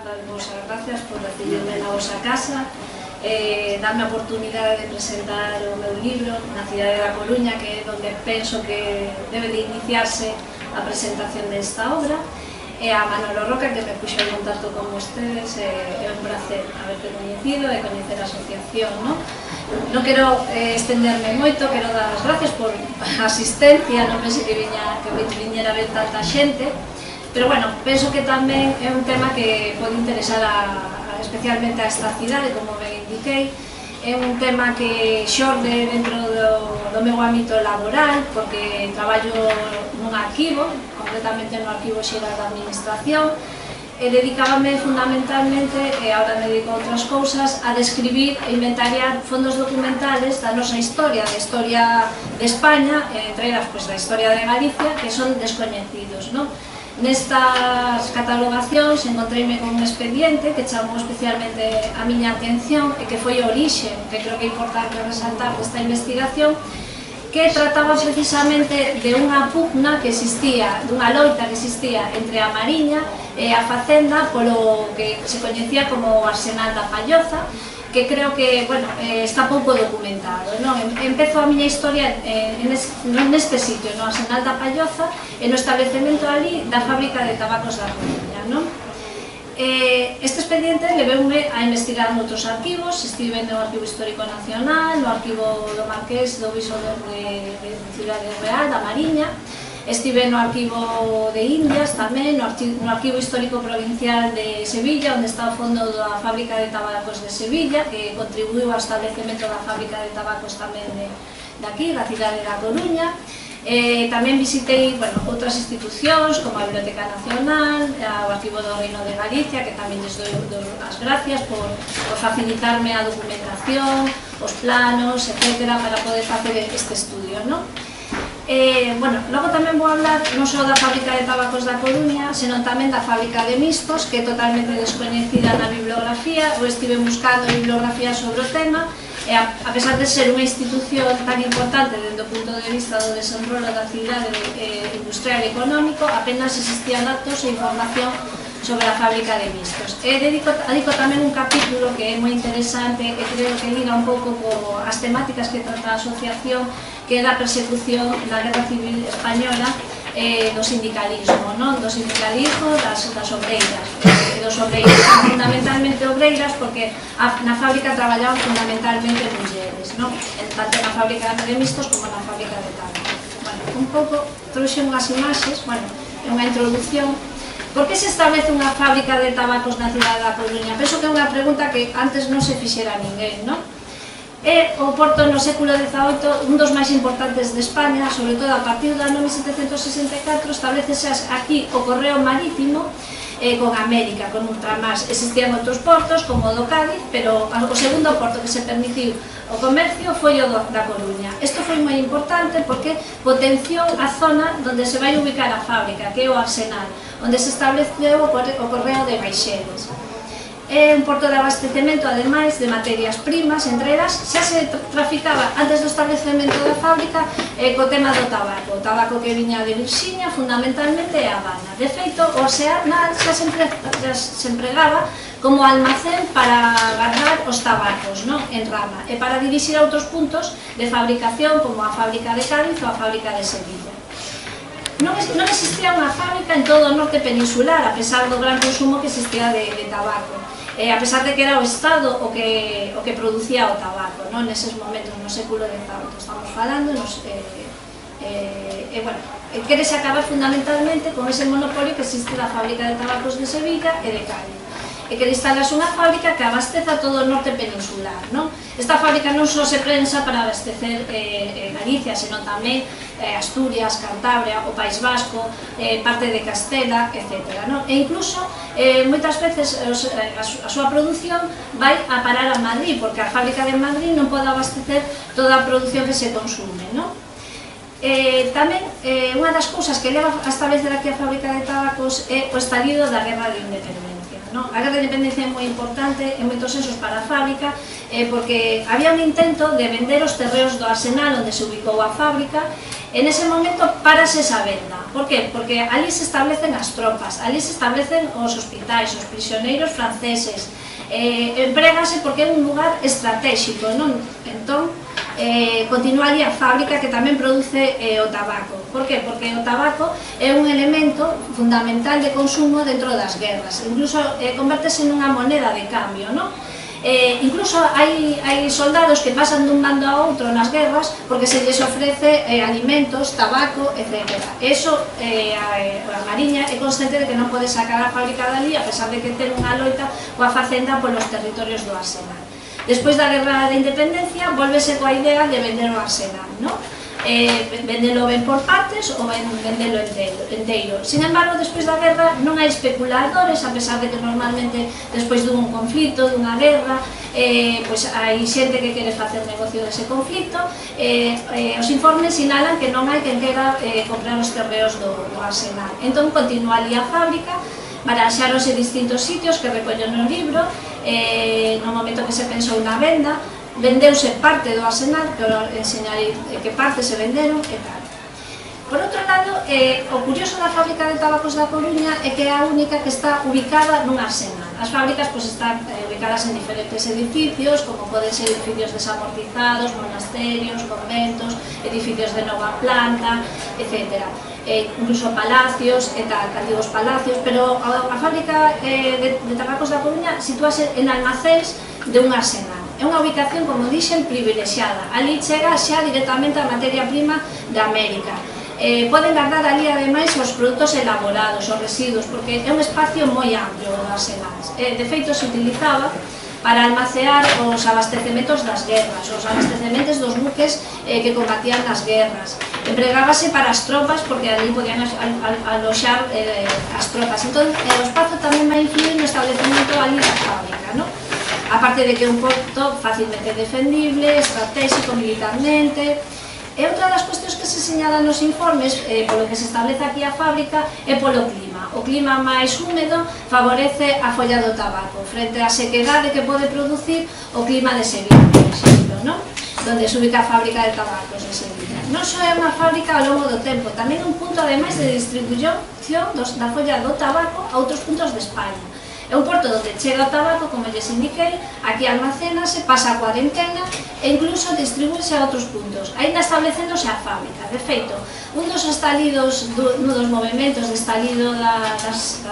darvos as gracias por recibirme na vosa casa, darme a oportunidade de presentar o meu libro na cidade da Coruña, que é onde penso que debe de iniciarse a presentación desta obra, e a Manolo Roca, que me puxo en contacto con vostedes. É un placer haberte coñecido e coñecer a asociación, non? Non quero estenderme moito, quero dar as gracias por a asistencia, non pensei que viñera a ver tanta xente, pero bueno, penso que tamén é un tema que pode interesar especialmente a esta cidade, como ben indiquei. É un tema que xorde dentro do meu ámbito laboral, porque traballo nun arquivo, concretamente no Arquivo Xeral da Administración, e dedicábame fundamentalmente, e agora me dedico a outras cousas, a describir e inventariar fondos documentales da nosa historia, da historia de España, entre elas da historia de Galicia, que son descoñecidos, non? Nestas catalogacións encontreime con un expediente que chamou especialmente a miña atención e que foi o orixe, que creo que é importante resaltar desta investigación, que trataba precisamente de unha pugna que existía, dunha loita que existía entre a Mariña e a Facenda polo que se coñecía como o Arsenal da Palloza, que creo que, bueno, está pouco documentado, non? Empezo a miña historia neste sitio, no Arsenal da Palloza, e no establecemento ali da fábrica de tabacos da Coruña, non? Este expediente leveume a investigar noutros arquivos. Estive no Arquivo Histórico Nacional, no Arquivo do Marqués do Viso de Cidade Real, da Mariña. Estive no Arquivo de Indias tamén, no Arquivo Histórico Provincial de Sevilla, onde está o fondo da Fábrica de Tabacos de Sevilla, que contribuiu ao establecemento da Fábrica de Tabacos tamén de aquí, da cidade da Coruña. Tamén visitei outras institucións, como a Biblioteca Nacional, o Arquivo do Reino de Galicia, que tamén lles dou as gracias por facilitarme a documentación, os planos, etc., para poder facer este estudio, non? Logo tamén vou hablar non só da Fábrica de Tabacos da Coruña, senón tamén da Fábrica de Mistos, que é totalmente descoñecida na bibliografía. Eu estive buscando bibliografía sobre o tema, e a pesar de ser unha institución tan importante desde o punto de vista do desenrolo da cidade industrial e económico, apenas existían datos e información sobre a Fábrica de Mistos. Dedico tamén un capítulo que é moi interesante, e creo que liga un pouco as temáticas que trata a asociación, que é da persecución da Guerra Civil Española do sindicalismo, non? Do sindicalismo das obreiras, dos obreiros, fundamentalmente obreiras, porque na fábrica traballaban fundamentalmente mulleres, non? Tanto na Fábrica de Mistos como na Fábrica de Tabacos. Un pouco trouxe unhas imaxes, é unha introducción. Por que se establece unha fábrica de tabacos na cidade da Coruña? Penso que é unha pregunta que antes non se fixera ninguén, non? É o porto no século XVIII un dos máis importantes de España, sobre todo a partir do ano 1764 establecese aquí o correo marítimo con América, con ultramars. Existían outros portos, como o do Cádiz, pero o segundo porto que se permitiu o comercio foi o da Coruña. Isto foi moi importante porque potenciou a zona onde se vai ubicar a fábrica, que é o Arsenal, onde se estableceu o correo de Baixeles. É un porto de abastecemento, ademais, de materias primas, entre elas xa se traficaba antes do establecemento da fábrica co tema do tabaco. O tabaco que viña de Virxinia, fundamentalmente, é a Habana. De feito, o Arsenal xa se empregaba como almacén para guardar os tabacos, en rama, e para dirixir a outros puntos de fabricación, como a fábrica de Cádiz ou a fábrica de Sevilla. Non existía unha fábrica en todo o norte peninsular, a pesar do gran consumo que existía de tabaco. A pesar de que era o Estado o que producía o tabaco, neses momentos, no século XVIII, estamos falando, querese acabar fundamentalmente con ese monopolio que existe da fábrica de tabacos de Sevilla e de Cádiz, e que instalase unha fábrica que abasteza todo o norte peninsular, non? Esta fábrica non só se prensa para abastecer Galicia, senón tamén Asturias, Cantabria, o País Vasco, parte de Castela, etc. E incluso, moitas veces, a súa produción vai a parar a Madrid, porque a fábrica de Madrid non pode abastecer toda a produción que se consume, non? Tamén, unha das cousas que leva a establecer aquí a fábrica de tabacos é o estallido da Guerra de Independencia. A Guerra de Independencia é moi importante en moitos sensos para a fábrica, porque había un intento de vender os terreos do Arsenal onde se ubicou a fábrica, En ese momento parase esa venda. Por que? Porque ali se establecen as tropas, ali se establecen os hospitais, os prisioneiros franceses. Emprégase porque é un lugar estratégico, non? Entón, continúa ali a fábrica que tamén produce o tabaco. Por que? Porque o tabaco é un elemento fundamental de consumo dentro das guerras. Incluso convértese nunha moneda de cambio, non? Incluso hai soldados que pasan dun bando a outro nas guerras porque se lles ofrece alimentos, tabaco, etc. Eso, a Mariña é consciente de que non pode sacar a fábrica dali a pesar de que ten unha loita coa facenda polos territorios do Arsenal. Despois da Guerra de Independencia, volvese coa idea de vender o Arsenal, non? Vendelo ben por partes ou vendelo enteiro. Sin embargo, despois da guerra non hai especuladores, a pesar de que normalmente despois dun conflito, dunha guerra, pois hai xente que quere facer negocio dese conflito. Os informes sinalan que non hai quen quera comprar os terreos do Arsenal. Entón continúa ali a fábrica, baraxáronse distintos sitios que recollo no libro. No momento que se pensou na venda, vendeuse parte do Arsenal, que enseñarei que parte se venderon e tal. Por outro lado, o curioso da fábrica de tabacos da Coruña é que é a única que está ubicada nun arsenal. As fábricas están ubicadas en diferentes edificios, como poden ser edificios desamortizados, monasterios, conventos, edificios de nova planta, etc. Incluso palacios e tal, antigos palacios, pero a fábrica de tabacos da Coruña sitúase en almacéns de un arsenal. É unha ubicación, como dixen, privilexiada. Ali chega xa directamente a materia prima de América. Poden guardar ali, ademais, os produtos elaborados, os residuos, porque é un espacio moi amplio do arsenal. De feito, se utilizaba para almacear os abastecementos das guerras, os abastecementos dos buques que combatían nas guerras. Empregábase para as tropas, porque ali podían aloxar as tropas. Entón, o espazo tamén vai influir no establecemento ali da fábrica, non? Aparte de que é un porto facilmente defendible, estratégico militarmente. E outra das cuestións que se señalan nos informes, polo que se establece aquí a fábrica, é polo clima. O clima máis húmedo favorece a folla do tabaco, frente á sequedade que pode producir o clima de Sevilla, por exemplo, non? Donde se ubica a fábrica de tabacos de Sevilla. Non só é unha fábrica ao longo do tempo, tamén un punto, ademais, de distribución da folla do tabaco a outros puntos de España. É un porto onde chega o tabaco, como lles indiquei, aquí almacénase, pasa a cuarentena e incluso distribúese a outros puntos, aínda establecéndose a fábrica. De feito, un dos estalidos, dos movimentos de estalido das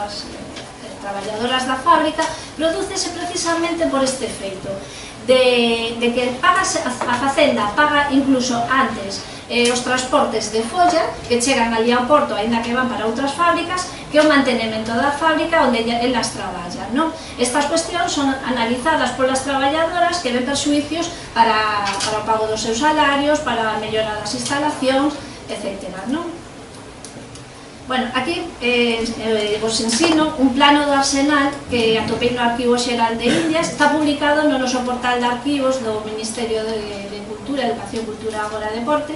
traballadoras da fábrica prodúcese precisamente por este feito, de que a facenda paga incluso antes os transportes de folla que chegan ali ao porto, aínda que van para outras fábricas, que o mantenimento da fábrica onde elas traballan, non? Estas cuestións son analizadas polas traballadoras que ven perxuicios para o pago dos seus salarios, para a mellora das instalacións, etc. Non? Bueno, aquí vos ensino un plano do Arsenal que atopei no Arquivo Xeral de Indias, está publicado no noso portal de arquivos do Ministerio de Cultura, Educación, Cultura, Agora Deporte,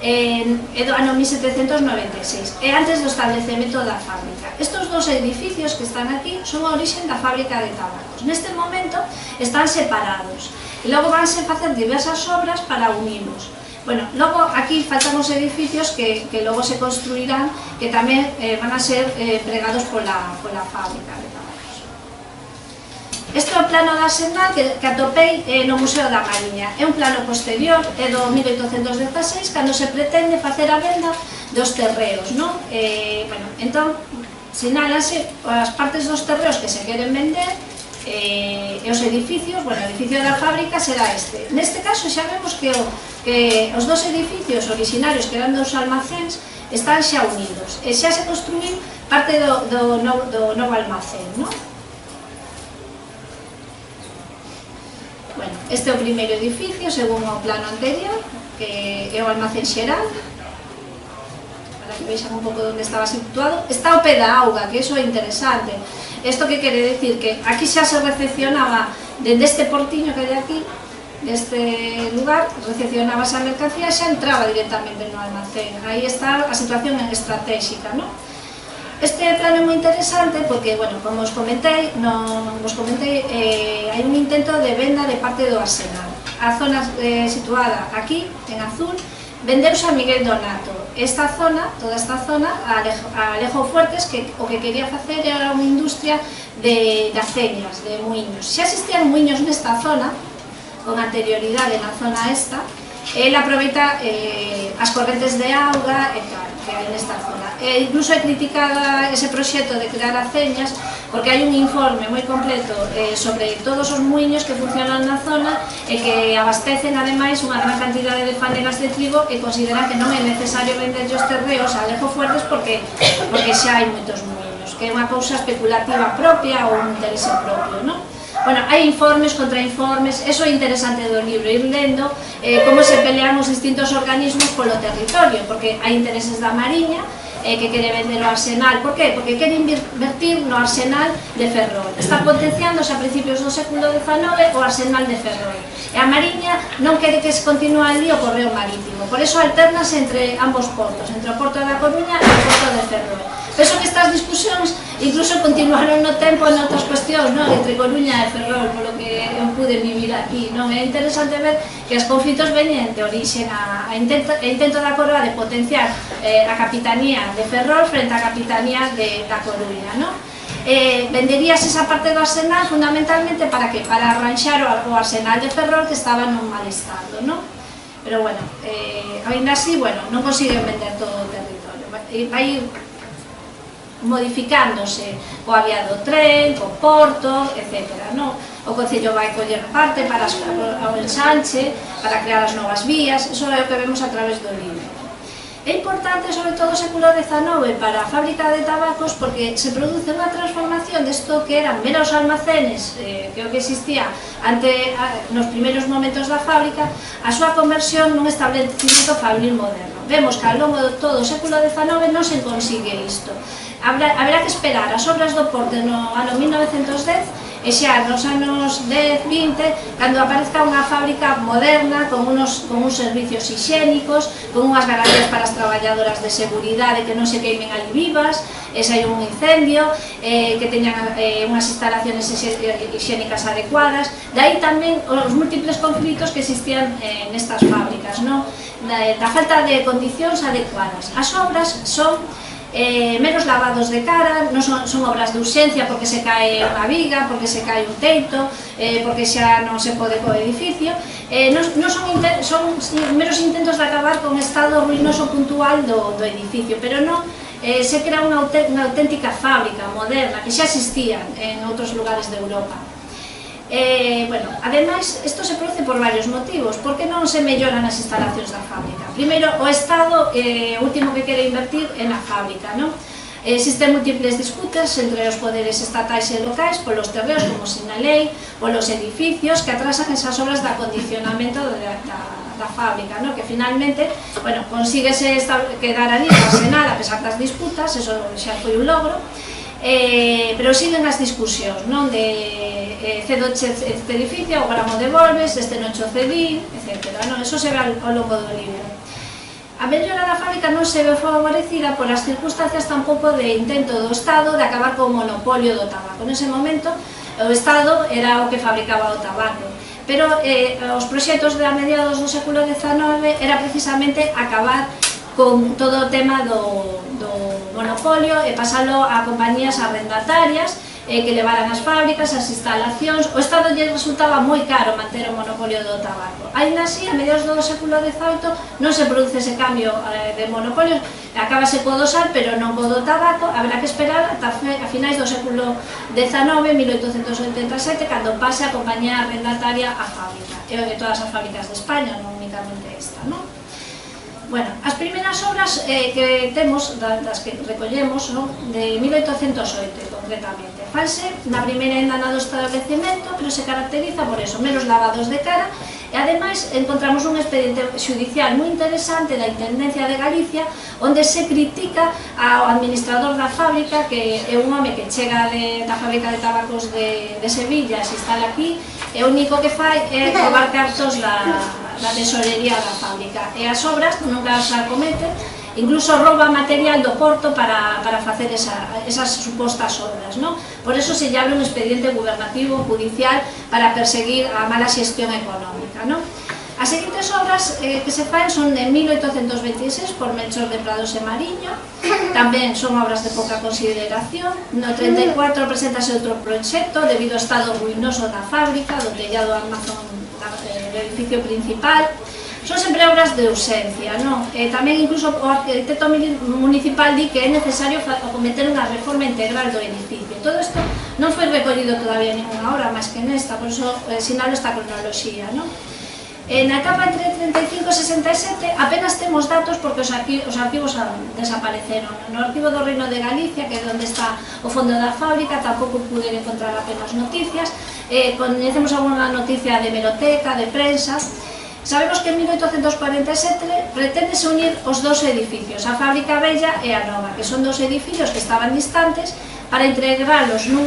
é do ano 1796, é antes do establecemento da fábrica. Estos dos edificios que están aquí son a origen da fábrica de tabacos. Neste momento están separados e logo vanse facer diversas obras para unirlos. Bueno, logo aquí faltan os edificios que logo se construirán, que tamén van a ser empregados pola fábrica de tabacos. Este é o plano da Arsenal que atopei no Museo da Mariña. É un plano posterior, é do 1816, cando se pretende facer a venda dos terreos, non? Bueno, entón, sinálanse as partes dos terreos que se queren vender e os edificios, bueno, o edificio da fábrica será este. Neste caso xa vemos que os dos edificios originarios, que eran dos almacéns, están xa unidos e xa se construín parte do novo almacén, non? Bueno, este é o primeiro edificio, según o plano anterior, que é o almacén xeral, para que vexan un pouco onde estaba situado. Está ao pé da auga, que iso é interesante. Isto que quere decir? Que aquí xa se recepcionaba, dende este portiño que hai aquí, deste lugar, recepcionaba esa mercancía e xa entraba directamente no almacén. Aí está a situación estratégica, non? Este plano é moi interesante porque, bueno, como vos comentei, hai un intento de venda de parte do Arsenal. A zona situada aquí, en azul, vendeuse a Miguel Donato. Esta zona, toda esta zona, a Alejo Fuertes, que o que quería facer era unha industria de aceñas, de muiños. Xa existían muiños nesta zona, con anterioridade na zona esta, el aproveita as correntes de auga e tal, que hai nesta zona. Incluso é criticada ese proxecto de crear aceñas, porque hai un informe moi completo sobre todos os muiños que funcionan na zona e que abastecen ademais unha gran cantidade de fanegas de trigo e consideran que non é necesario vender os terreos a Alejo Fuertes porque xa hai moitos muiños, que é unha cousa especulativa propia ou un interese propio, non? Bueno, hai informes, contrainformes, eso é interesante do libro, ir lendo como se pelean os distintos organismos polo territorio, porque hai intereses da Mariña que quere vender o arsenal. Por qué? Porque quere invertir no arsenal de Ferrol. Está potenciándose a principios do século XIX o arsenal de Ferrol. E a Mariña non quere que se continúe ali o correo marítimo, por eso alternase entre ambos portos, entre o porto da Coruña e o porto de Ferrol. Penso que estas discusións incluso continuaron no tempo en outras cuestións, non? Entre Coruña e Ferrol, polo que eu pude vivir aquí, non? É interesante ver que os conflitos veñen de orixe a intento da Coroa de potenciar a capitanía de Ferrol frente á capitanía da Coruña, non? Venderías esa parte do arsenal fundamentalmente para que? Para arranxar o arsenal de Ferrol que estaba nun mal estado, non? Pero bueno, ainda así, bueno, non consiguen vender todo o territorio. Vai modificándose o avía do tren, o porto, etc. O Concello vai coller parte para o ensanche, para crear as novas vías, eso é o que vemos a través do libro. É importante, sobre todo, o século XIX para a fábrica de tabacos porque se produce unha transformación desto que eran meros almacenes, que o que existía nos primeiros momentos da fábrica, a súa conversión nun establecimiento fabril moderno. Vemos que ao longo de todo o século XIX non se consigue isto. Haberá que esperar as obras do porto no ano 1910 e xa nos anos 10-20, cando aparezca unha fábrica moderna con uns servicios higiénicos, con unhas garantías para as traballadoras de seguridade que non se queimen ali vivas, se hai un incendio, que teñan unhas instalaciones higiénicas adecuadas. De aí tamén os múltiples conflitos que existían nestas fábricas, da falta de condicións adecuadas. As obras son menos lavados de cara, non son obras de urxencia porque se cae unha viga, porque se cae un teito, porque xa non se pode co edificio, non son meros intentos de acabar con o estado ruinoso puntual do edificio, pero non se crea unha auténtica fábrica moderna que xa existían en outros lugares de Europa. Bueno, ademais, isto se produce por varios motivos. Por que non se melloran as instalacións da fábrica? Primeiro, o Estado, o último que quere invertir é na fábrica, non? Existen múltiples disputas entre os poderes estatais e locais polos terreos, como sinalei, polos edificios que atrasan esas obras de acondicionamento da fábrica, que finalmente, bueno, consíguese quedar ali o arsenal a pesar das disputas, eso xa foi un logro, pero siguen as discusións, non? De cedoche este edificio, agora mo devolves, este non cho cedín, etc. Eso se ve ao longo do libro. A mellora da fábrica non se ve favorecida por as circunstancias tampouco de intento do Estado de acabar co monopolio do tabaco. Nese momento, o Estado era o que fabricaba o tabaco, pero os proxectos de a mediados do século XIX era precisamente acabar con todo o tema do monopolio e pasalo a compañías arrendatarias que levaran as fábricas, as instalacións. O Estado lle resultaba moi caro manter o monopolio do tabaco. Ainda así, a mediados do século XVIII non se produce ese cambio de monopolio, acabase co do sal, pero non co do tabaco. Haberá que esperar ata a finais do século XIX, 1887, cando pase a compañía arrendataria a fábrica, e todas as fábricas de España, non únicamente esta, non? Bueno, as primeiras obras que temos, das que recollemos, de 1808 concretamente, fanse na primeira endana do establecemento, pero se caracteriza por eso, menos lavados de cara, e ademais encontramos un expediente judicial moi interesante da Intendencia de Galicia, onde se critica ao administrador da fábrica, que é un home que chega da fábrica de tabacos de Sevilla, se instala aquí, e o único que fai é robar cartos da tesorería da fábrica, e as obras nunca as acomete, incluso rouba material do porto para facer esas supostas obras, non? Por eso se lle abre un expediente gubernativo judicial para perseguir a mala xestión económica, non? As seguintes obras que se fan son de 1826 por Melchor de Prados e Mariño, tamén son obras de pouca consideración. No 34 presentase outro proxecto debido ao estado ruinoso da fábrica, do tellado almazón do edificio principal. Son sempre obras de ausencia, non? Tamén incluso o arquitecto municipal di que é necesario cometer unha reforma integral do edificio. Todo isto non foi recollido todavía ninguna obra, máis que nesta, por iso sinalo esta cronoloxía, non? Na etapa entre 35 e 67 apenas temos datos porque os arquivos desapareceron. No arquivo do Reino de Galicia, que é onde está o fondo da fábrica, tampouco puder encontrar apenas noticias. Coñecemos alguna noticia de hemeroteca, de prensa. Sabemos que en 1847 preténdese unir os dous edificios, a fábrica vella e a nova, que son dos edificios que estaban distantes, para integralos nun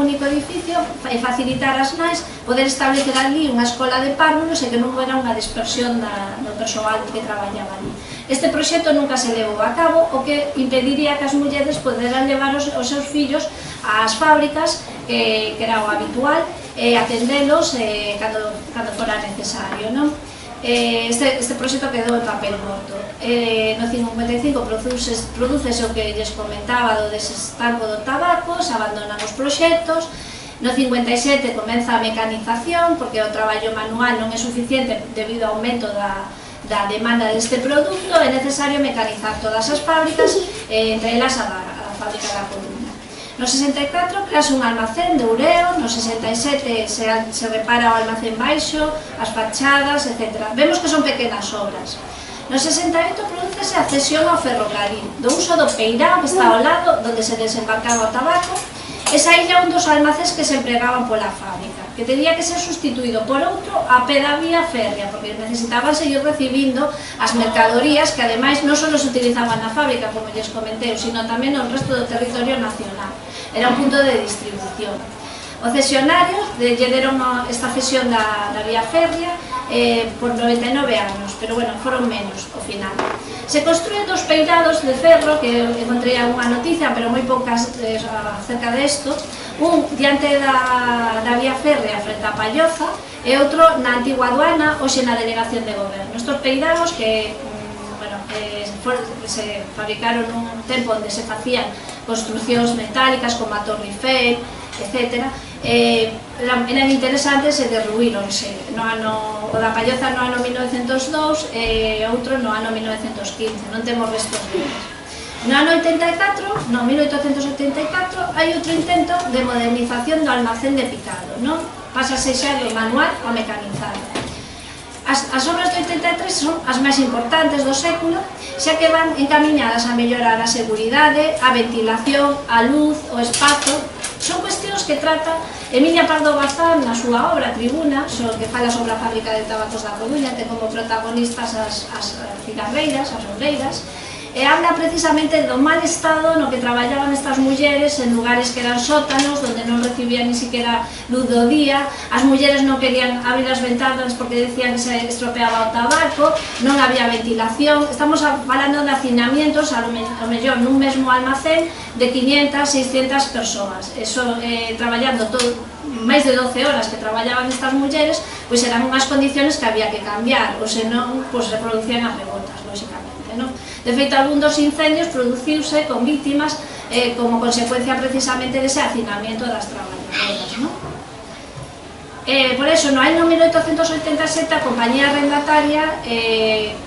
único edificio e facilitar as nais poder establecer ali unha escola de párvulos e que non era unha dispersión do persoal que traballaba ali. Este proxecto nunca se levou a cabo, o que impediría que as mulleres poderan levar os seus fillos ás fábricas, que era o habitual, e atendelos cando fora necesario, non? Este proxecto quedou en papel morto. No 55 prodúcese o que lles comentaba do desestanco do tabaco, se abandonan os proxectos. No 57 comeza a mecanización, porque o traballo manual non é suficiente debido ao aumento da demanda deste produto. É necesario mecanizar todas as fábricas, entre elas a fábrica da Coruña. No 64 crease un almacén de Ureo, no 67 se repara o almacén baixo, as fachadas, etc. Vemos que son pequenas obras. No 68 prodúcese a cesión ao ferrocarril, do uso do peirao que está ao lado, onde se desembarcaba o tabaco. Esa illa é un dos almacéns que se empregaban pola fábrica, que tenía que ser sustituído por outro a pé da vía férrea, porque necesitaban seguir recibindo as mercadorías que ademais non só se utilizaban na fábrica, como lles comentei, sino tamén no resto do territorio nacional. Era un punto de distribución. Os cesionarios lle deron esta cesión da vía férrea por 99 anos, pero bueno, foron menos ao final. Se construen dos peirados de ferro, que encontrei alguna noticia, pero moi poucas acerca desto, un diante da vía férrea frente a Palloza e outro na antigua aduana, hoxe na delegación de goberno. Estos peirados que se fabricaron nun tempo onde se facían construcións metálicas como a Torre Eiffel, etc. Eran interesantes e derruíronse. O da Palloza no ano 1902 e outro no ano 1915, non temos restos deles. No ano 84, no 1884, hai outro intento de modernización do almacén de picado, non? Pásase xa do manual ao mecanizado. As obras do 83 son as máis importantes do século, xa que van encamiñadas a mellorar a seguridade, a ventilación, a luz, o espazo. Son cuestións que trata Emilia Pardo Bazán na súa obra Tribuna, que fala sobre a fábrica de tabacos da Coruña, ten como protagonistas as cigarreiras, as obreiras, e habla precisamente do mal estado no que traballaban estas mulleres en lugares que eran sótanos, onde non recibían ni siquiera luz do día. As mulleres non querían abrir as ventanas porque decían que se estropeaba o tabaco, non había ventilación. Estamos falando de hacinamientos, a lo mellor nun mesmo almacén, de 500, 600 persoas. Eso, traballando máis de 12 horas que traballaban estas mulleres, pois eran unhas condiciones que había que cambiar, ou senón, pois se producían as revoltas, lóxicamente, non? De feito, algún dos incendios produciuse con víctimas como consecuencia precisamente dese hacinamiento das traballadoras, non? Por eso, no ano 1887, a compañía arrendataria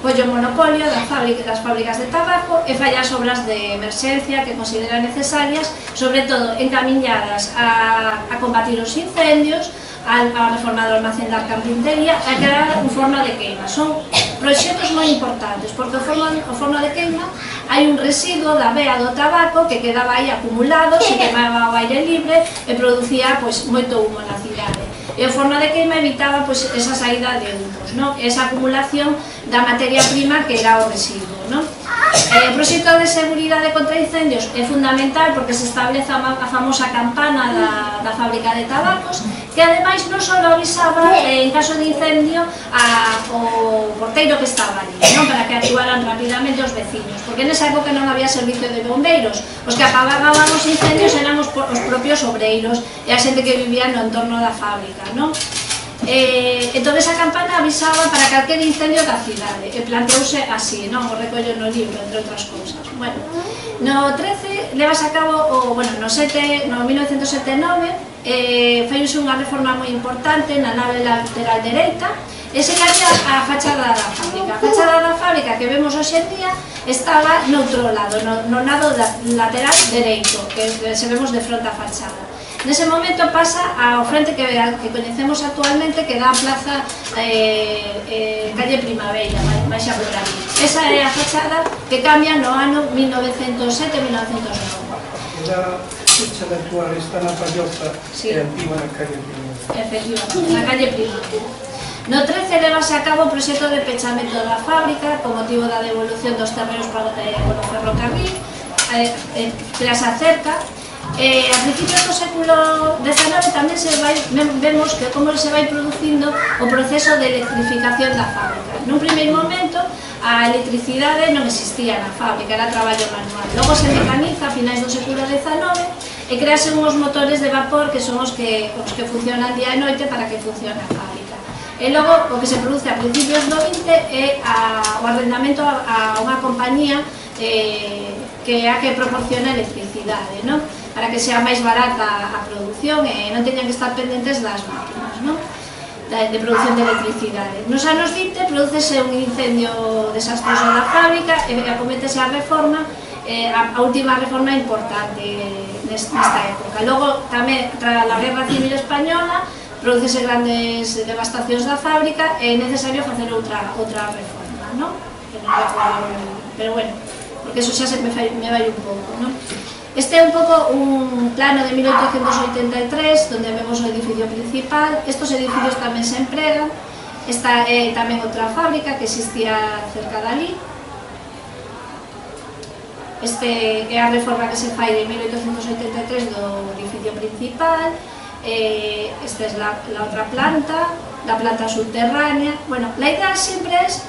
colle o monopolio das fábricas de tabaco e fai as obras de emerxencia que considera necesarias, sobre todo encamiñadas a combatir os incendios, a reforma do almacén da carpintería e a crear un forno de queima. Son proxectos moi importantes, porque o forno de queima hai un residuo da bea do tabaco que quedaba aí acumulado, se queimaba ao aire libre e producía moito humo na cidade. E o forno de queima evitaba esa saída de humos, esa acumulación da materia prima que era o residuo. O proxecto de seguridade contra incendios é fundamental porque se establece a famosa campana da fábrica de tabacos, que ademais non só avisaba en caso de incendio ao porteiro que estaba ali, para que actuaran rapidamente os vecinos, porque nesa época non había servicio de bombeiros, os que apagaban os incendios eran os propios obreiros e a xente que vivía no entorno da fábrica. Entón esa campana avisaba para calquer incendio da cidade e planteouse así, non? O recollo no libro, entre outras cousas. Bueno, no 13 levas a cabo, no 1979, faiuse unha reforma moi importante na nave lateral dereita e se cambia a fachada da fábrica. A fachada da fábrica que vemos hoxe en día estaba no outro lado, no lado lateral dereito, que se vemos de fronte á fachada. Nese momento pasa ao frente que coñecemos actualmente, que dá a plaza calle Primavera, baixa por ali. Esa é a fachada que cambia no ano 1907-1909. A fachada actual está na Palloza e antigua na calle Primavera. Efectivamente, na calle Primavera. No 13 levase a cabo o proxecto de pechamento da fábrica con motivo da devolución dos terreos para o ferrocarril, tras a cerca. A principios do século XIX tamén vemos que como se vai producindo o proceso de electrificación da fábrica. Nun primeiro momento a electricidade non existía na fábrica, era traballo manual. Logo se mecaniza a finais do século XIX e crease unhos motores de vapor que son os que funcionan día e noite para que funcione a fábrica. E logo o que se produce a principios do XX é o arrendamento a unha compañía que é a que proporciona electricidade, non? Para que sea máis barata a produción e non teñan que estar pendentes das máquinas, non? De produción de electricidade. Nos anos 20 producese un incendio desastroso da fábrica e acométese a reforma, a última reforma importante nesta época. Logo, tamén, tras a Guerra Civil Española, producese grandes devastacións da fábrica e é necesario facer outra reforma, non? Pero bueno, porque eso xa se me vai un pouco, non? Este é un pouco un plano de 1883, donde vemos o edificio principal. Estos edificios tamén se empregan. Esta é tamén outra fábrica que existía cerca dali. Este é a reforma que se fai de 1883 do edificio principal. Esta é la outra planta, la planta subterránea. Bueno, la idea siempre es,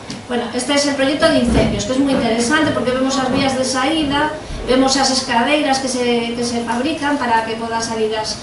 este es el proyecto de incendios, que es muy interesante porque vemos as vías de saída, vemos as escadeiras que se fabrican para que podan salir as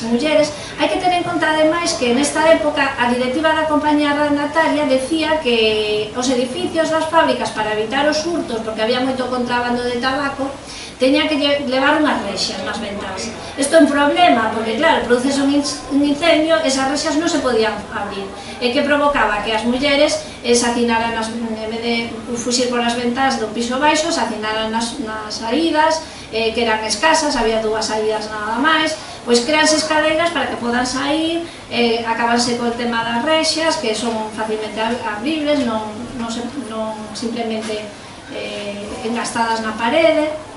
mulleres. Hai que ter en conta, ademais, que nesta época a directiva da compañía arrendataria decía que os edificios das fábricas, para evitar os hurtos, porque había moito contrabando de tabaco, teña que levar unhas rexas nas ventas. Isto é un problema, porque claro, produces un incendio, esas rexas non se podían abrir, e que provocaba que as mulleres se hacinaran, en vez de fuxir polas ventas do piso baixo, se hacinaran nas saídas, que eran escasas, había dúas saídas nada máis, pois creanse escadeiras para que podan sair, acabanse co tema das rexas, que son facilmente abribles, non simplemente engastadas na parede.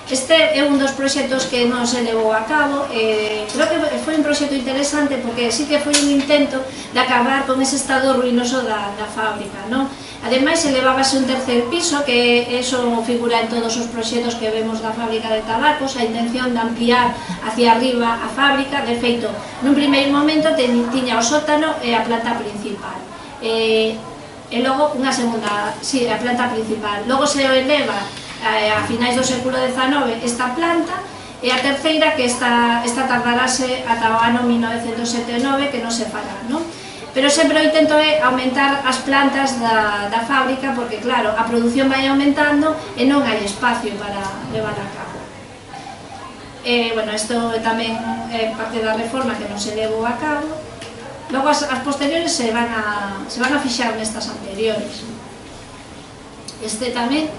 Este é un dos proxectos que non se levou a cabo. Creo que foi un proxecto interesante porque sí que foi un intento de acabar con ese estado ruinoso da fábrica, non? Ademais, elevábase un tercer piso, que eso figura en todos os proxectos que vemos da fábrica de tabacos, a intención de ampliar hacia arriba a fábrica. De feito, nun primeiro momento tiña o sótano e a planta principal. E logo unha segunda, a planta principal. Logo se eleva a finais do século XIX esta planta, e a terceira, que esta tardarase ata o ano 1979, que non se fará, non? Pero sempre o intento é aumentar as plantas da fábrica, porque claro, a produción vai aumentando e non hai espacio para levar a cabo. Isto tamén é parte da reforma que non se levou a cabo. Logo as posteriores se van a fixar nestas anteriores. Este tamén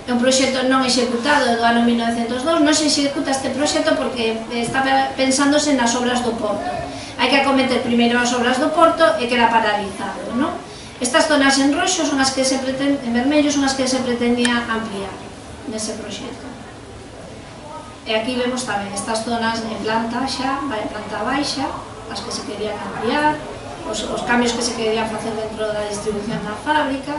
é un proxecto non executado do ano 1902. Non se executa este proxecto porque está pensándose nas obras do porto. Hai que acometer primeiro as obras do porto e queda paralizado, non? Estas zonas en roxo son as que en vermello son as que se pretendía ampliar nese proxecto. E aquí vemos tamén estas zonas en planta baixa, as que se querían ampliar, os cambios que se querían facer dentro da distribución da fábrica.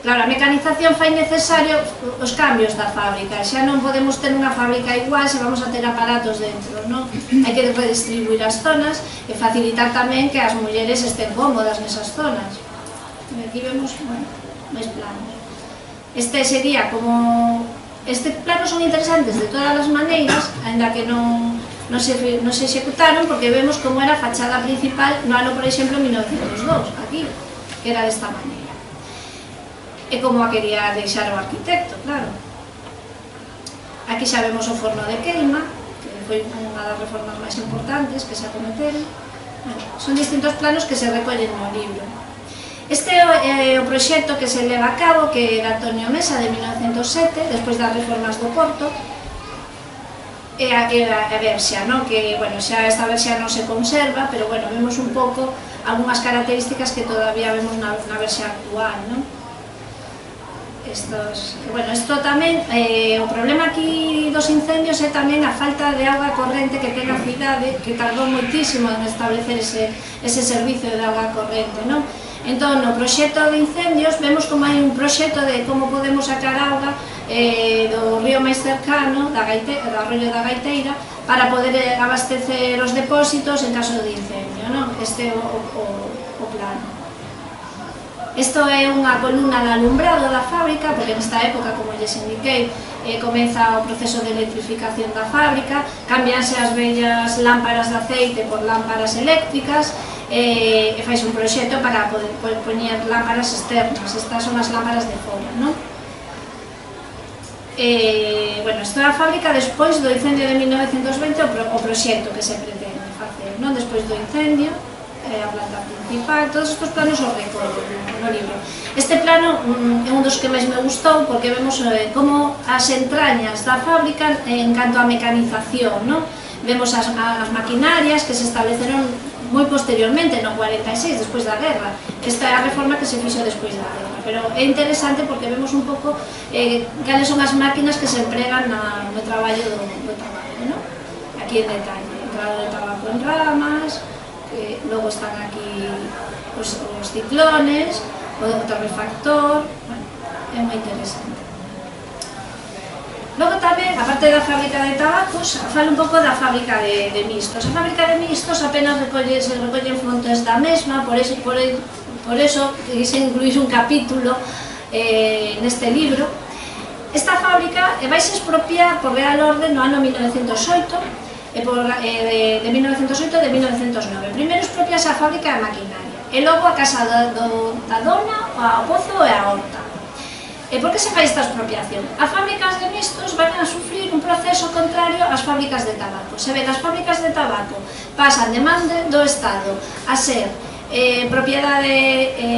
Claro, a mecanización fai necesario os cambios da fábrica. Xa non podemos ter unha fábrica igual se vamos a ter aparatos dentro, non? Hai que redistribuir as zonas e facilitar tamén que as mulleres estén cómodas nesas zonas. Aquí vemos, máis planos. Este sería como... Este plano son interesantes de todas as maneiras, ainda que non non se executaron porque vemos como era a fachada principal no ano, por exemplo, 1902, aquí, que era desta maneira. E como a quería deixar o arquitecto, claro. Aquí xa vemos o forno de queima, que foi unha das reformas máis importantes que se acometeron. Bueno, son distintos planos que se recollen no libro. Este é o proxecto que se leva a cabo, que é de Antonio Mesa, de 1907, despois das reformas do Porto, e a Verxa, que, bueno, xa esta Verxa non se conserva, pero, bueno, vemos un pouco algunhas características que todavía vemos na Verxa actual, non? Isto tamén, o problema aquí dos incendios é tamén a falta de auga corrente que ten a cidade, que tardou moitísimo en establecer ese servicio de auga corrente, non? Entón, no proxecto de incendios, vemos como hai un proxecto de como podemos sacar auga do río máis cercano, do arroio da Gaiteira, para poder abastecer os depósitos en caso de incendio, non? Este é o plano. Isto é unha columna de alumbrado da fábrica, porque nesta época, como lles indiquei, comeza o proceso de electrificación da fábrica, cambianse as vellas lámparas de aceite por lámparas eléctricas, e fais un proxecto para poder poñer lámparas externas. Estas son as lámparas de fora, non? Bueno, isto é a fábrica despois do incendio de 1920, o proxecto que se pretende facer, non? Despois do incendio, a planta principal, todos estes planos os recollo no libro. Este plano é un dos que máis me gustou porque vemos como as entrañas da fábrica en canto a mecanización, non? Vemos as maquinarias que se estableceron moi posteriormente, no 46, despois da guerra. Esta é a reforma que se fixo despois da guerra, pero é interesante porque vemos un pouco cales son as máquinas que se empregan no traballo do tabaco, non? Aquí en detalle, entrada de tabaco en ramas, logo están aquí os ciclones, o torrefactor, bueno, é moi interesante. Logo tamén, aparte da fábrica de tabacos, falo un pouco da fábrica de mistos. A fábrica de mistos apenas se recollen fontes da mesma, por eso quise incluir un capítulo neste libro. Esta fábrica vaise expropiar por Real Orde no ano 1908, de 1908 e de 1909. Primeiro expropiase a fábrica de maquinaria, e logo a casa da dona, o pozo e a horta. E por que se fai esta expropiación? As fábricas de mistos van a sufrir un proceso contrario ás fábricas de tabaco. Se ve que as fábricas de tabaco pasan de man do Estado a ser propiedade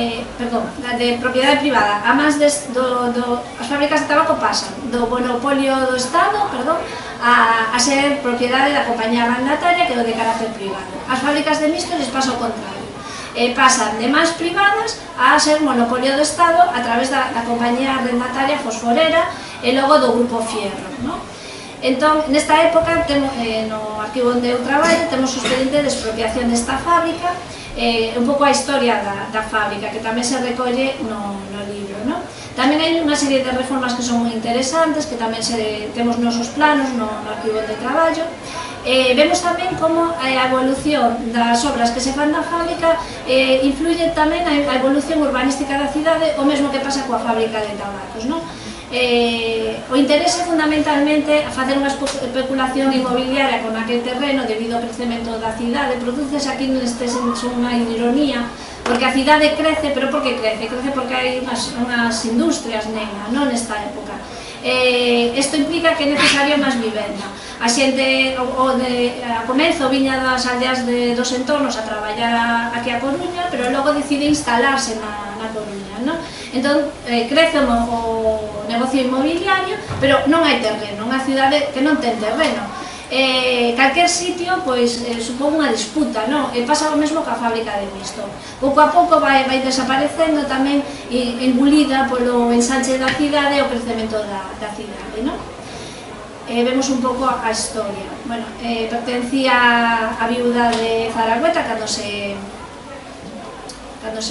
privada, a más as fábricas de tabaco pasan do monopolio do Estado, a ser propiedade da compañía arrendataria, que é o de carácter privado. As fábricas de mistos les pasa o contrario, pasan de mans privadas a ser monopolio do Estado a través da compañía arrendataria fosforera e logo do Grupo Fierro, non? Entón, nesta época, no arquivo onde eu traballo, temos o expediente de expropiación desta fábrica, un pouco a historia da fábrica, que tamén se recolle no libro, non? Tamén hai unha serie de reformas que son moi interesantes, que tamén temos nosos planos no arquivo de traballo. Vemos tamén como a evolución das obras que se fan na fábrica influye tamén a evolución urbanística da cidade, o mesmo que pasa coa fábrica de tabacos, non? O interese fundamentalmente a facer unha especulación inmobiliaria con aquel terreno debido ao crecemento da cidade. Produces aquí neste senso unha ironía, porque a cidade crece, pero por que crece? Crece porque hai unhas industrias nela, non nesta época. Isto implica que é necesario máis vivenda. A xente, a comezo, viña das aldeas dos entornos a traballar aquí a Coruña, pero logo decide instalarse na Coruña, non? Entón, crece o negocio inmobiliario, pero non hai terreno, unha cidade que non ten terreno. Calquer sitio, pois, supón unha disputa, non? Pasa o mesmo ca fábrica de misto. Pouco a pouco vai desaparecendo tamén, engulida polo ensanche da cidade e o crecemento da cidade, non? Vemos un pouco a historia. Bueno, pertencía a viuda de Zaragüeta cando se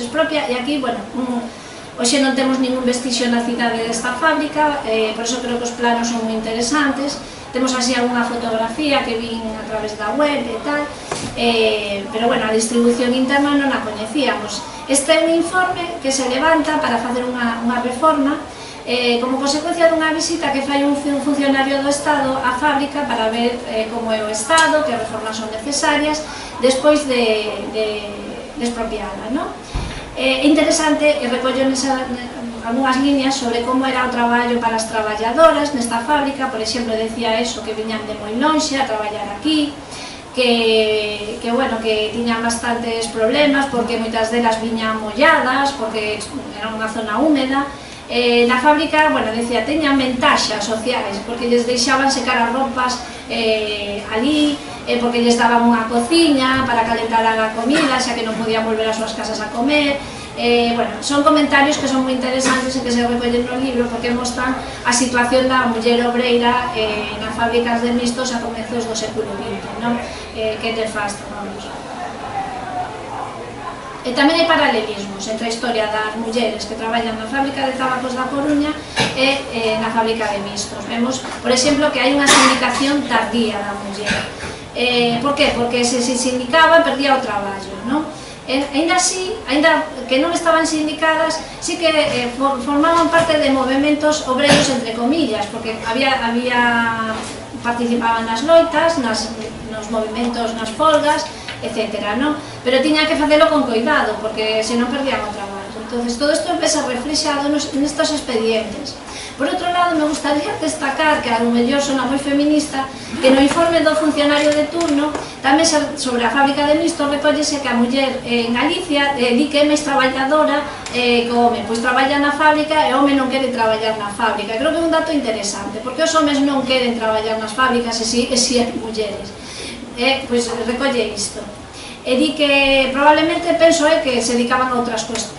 expropia, e aquí, bueno, hoxe non temos ningún vestixio na cidade desta fábrica, por iso creo que os planos son moi interesantes. Temos así algunha fotografía que vin a través da web e tal, pero, bueno, a distribución interna non a coñecíamos. Este é un informe que se levanta para facer unha reforma como consecuencia dunha visita que fai un funcionario do Estado á fábrica para ver como é o estado, que reformas son necesarias, despois de expropiala, non? É interesante e recollo algunhas líneas sobre como era o traballo para as traballadoras nesta fábrica. Por exemplo, decía eso, que viñan de moi lonxe a traballar aquí, que tiñan bastantes problemas porque moitas delas viñan molladas, porque era unha zona húmeda. Na fábrica, decía, teñan ventaxas sociais, porque lles deixaban secar as roupas ali, porque lles daban unha cociña para calentar a comida, xa que non podían volver ás súas casas a comer. Son comentarios que son moi interesantes e que se recollen no libro porque mostran a situación da muller obreira nas fábricas de mistos a comezos do século XX, non? Que nefasta, vamos. E tamén hai paralelismos entre a historia das mulleres que traballan na fábrica de tabacos da Coruña e na fábrica de mistos. Vemos, por exemplo, que hai unha sindicación tardía da muller. Por qué? Porque se sindicaba perdía o traballo, non? Ainda así, ainda que non estaban sindicadas, sí que formaban parte de movementos obreros entre comillas, porque participaban nas loitas, nos movementos, nas folgas, etcétera, non? Pero tiñan que facelo con coidado, porque senón perdían o traballo. Entón, todo isto empeza reflexado nestos expedientes. Por outro lado, me gustaría destacar, que a lo mellor sona moi feminista, que no informe do funcionario de turno, tamén sobre a fábrica de mistos, recóllese que a muller en Galicia di que é máis traballadora que o home, pois traballa na fábrica e o home non quere traballar na fábrica. Creo que é un dato interesante, porque os homes non queren traballar nas fábricas e si as mulleres. Pois recolle isto. E di que probablemente penso que se dedicaban a outras cousas,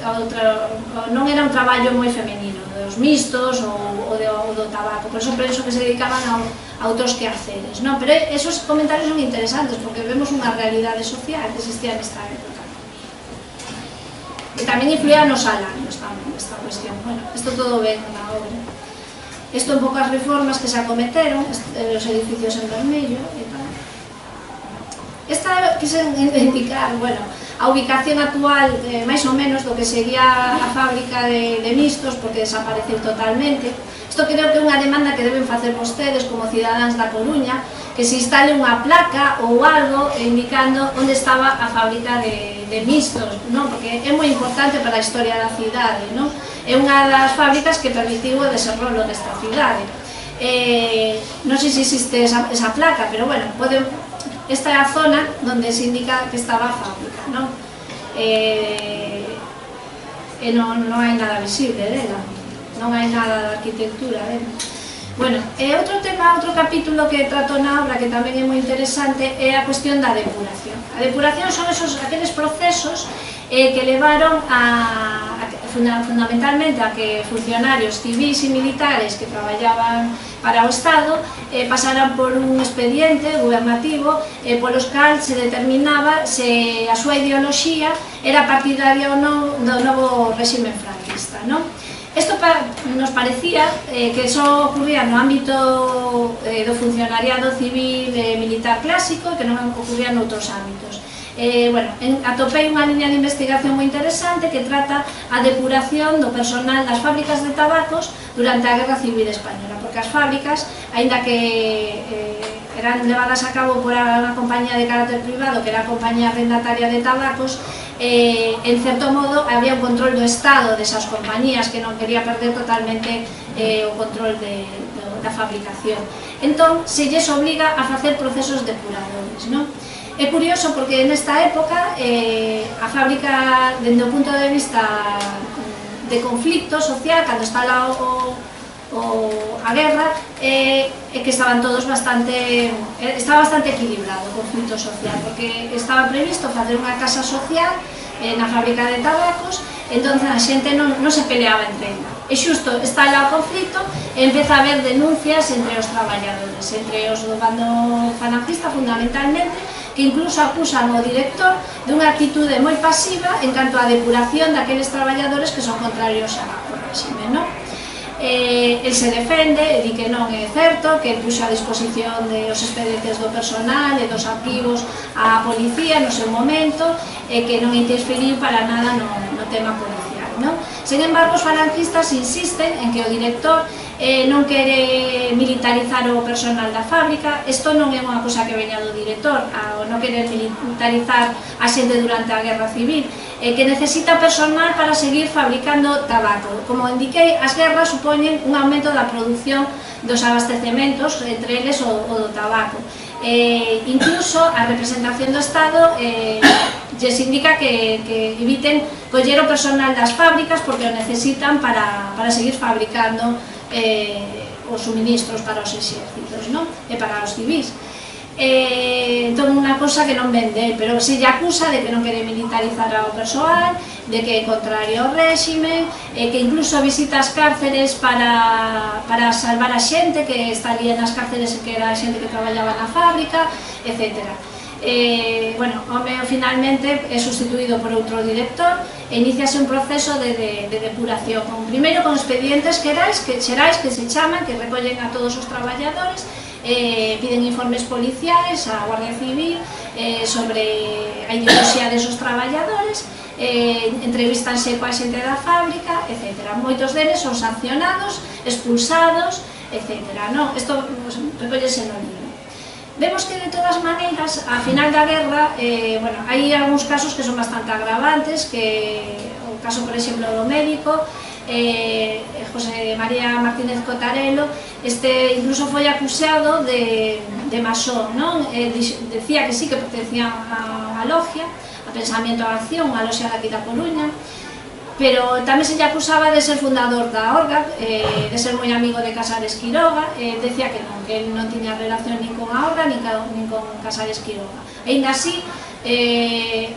non era un traballo moi femenino, dos mistos ou do tabaco, por eso penso que se dedicaban a outros quehaceres, non? Pero esos comentarios son interesantes porque vemos unha realidade social que existía nesta época. E tamén influía nos salarios tamén esta cuestión. Isto todo ven na obra. Isto un pouco as reformas que se acometeron, os edificios en vermello e tal. Esta quise indicar, a ubicación actual máis ou menos do que sería a fábrica de mistos, porque desapareceu totalmente. Isto creo que é unha demanda que deben facer vostedes como cidadáns da Coruña, que se instale unha placa ou algo indicando onde estaba a fábrica de mistos, non? Porque é moi importante para a historia da cidade, non? É unha das fábricas que permitiu o desenrolo desta cidade. Non sei se existe esa placa, pero esta é a zona onde se indica que estaba a fábrica, non? E non hai nada visible dela, non hai nada de arquitectura dela. Outro tema, outro capítulo que trato na obra que tamén é moi interesante é a cuestión da depuración. A depuración son aqueles procesos que levaron fundamentalmente a que funcionarios civis e militares que traballaban para o Estado pasaran por un expediente gubernativo polos cal se determinaba se a súa ideoloxía era partidaria ou non do novo réxime franquista, non? Isto nos parecía que só ocurría no ámbito do funcionariado civil e militar clásico e que non ocurría noutros ámbitos. Atopei unha liña de investigación moi interesante que trata a depuración do personal das fábricas de tabacos durante a Guerra Civil Española, porque as fábricas, aínda que eran levadas a cabo por unha compañía de carácter privado, que era a compañía arrendataria de tabacos, en certo modo había un control do Estado desas compañías que non quería perder totalmente o control da fabricación. Entón, se lles obliga a facer procesos depuradores, non? É curioso porque nesta época a fábrica, dende o punto de vista de conflicto social, cando está lá a guerra, é que estaban todos estaba bastante equilibrado o conflicto social, porque estaba previsto facer unha casa social na fábrica de tabacos, entón a xente non se peleaba entre ela. E xusto está lá o conflicto e empeza a haber denuncias entre os traballadores, entre os do bando falangista fundamentalmente, que incluso acusan ao director dunha actitude moi pasiva en canto á depuración daqueles traballadores que son contrarios ao réxime, non? El se defende e di que non é certo, que puxo a disposición dos expedientes do personal e dos arquivos á policía no seu momento e que non interferiu para nada no tema policial. non? Sen embargo, os falangistas insisten en que o director non quere militarizar o personal da fábrica. Isto non é unha cosa que veña do director, non quere militarizar a xente durante a guerra civil, que necesita personal para seguir fabricando tabaco. Como indiquei, as guerras supoñen un aumento da produción dos abastecementos, entre eles o do tabaco. Incluso a representación do Estado lles indica que eviten coller o personal das fábricas porque o necesitan para seguir fabricando os suministros para os exércitos, non? E para os civis. Entón, unha cosa que non vende, pero se lle acusa de que non quere militarizar ao persoal, de que é contrario ao réxime, que incluso visita as cárceres para salvar a xente que estaría nas cárceres, que era a xente que traballaba na fábrica, etc. Bueno, finalmente é sustituído por outro director e iniciase un proceso de depuración, primeiro con expedientes xerais que se chaman, que recollen a todos os traballadores, piden informes policiais á Guardia Civil sobre a ideoloxía desos traballadores, entrevístanse coa xente da fábrica, etc. Moitos deles son sancionados, expulsados, etc. Isto recollese no libro. Vemos que, de todas maneiras, a final da guerra, hai algúns casos que son bastante agravantes, que o caso, por exemplo, do médico, José María Martínez Cotarelo, incluso foi acusado de masón, non? Decía que sí, que pertencía a logia, a Pensamiento a Acción, a loxia daqui da Coruña, pero tamén se lle acusaba de ser fundador da Orga, de ser moi amigo de Casares Quiroga. Decía que non tiña relación nin con a Orga nin con Casares Quiroga. Ainda así,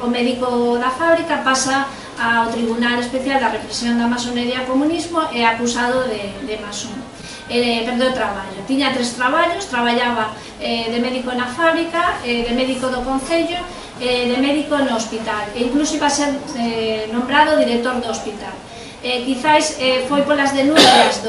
o médico da fábrica pasa ao Tribunal Especial da Represión da Masonería e Comunismo e acusado de masón. Perdeu o traballo. Tiña 3 traballos, traballaba de médico na fábrica, de médico do Concello, de médico no hospital, e incluso iba a ser nombrado director do hospital. Quizás foi polas denuncias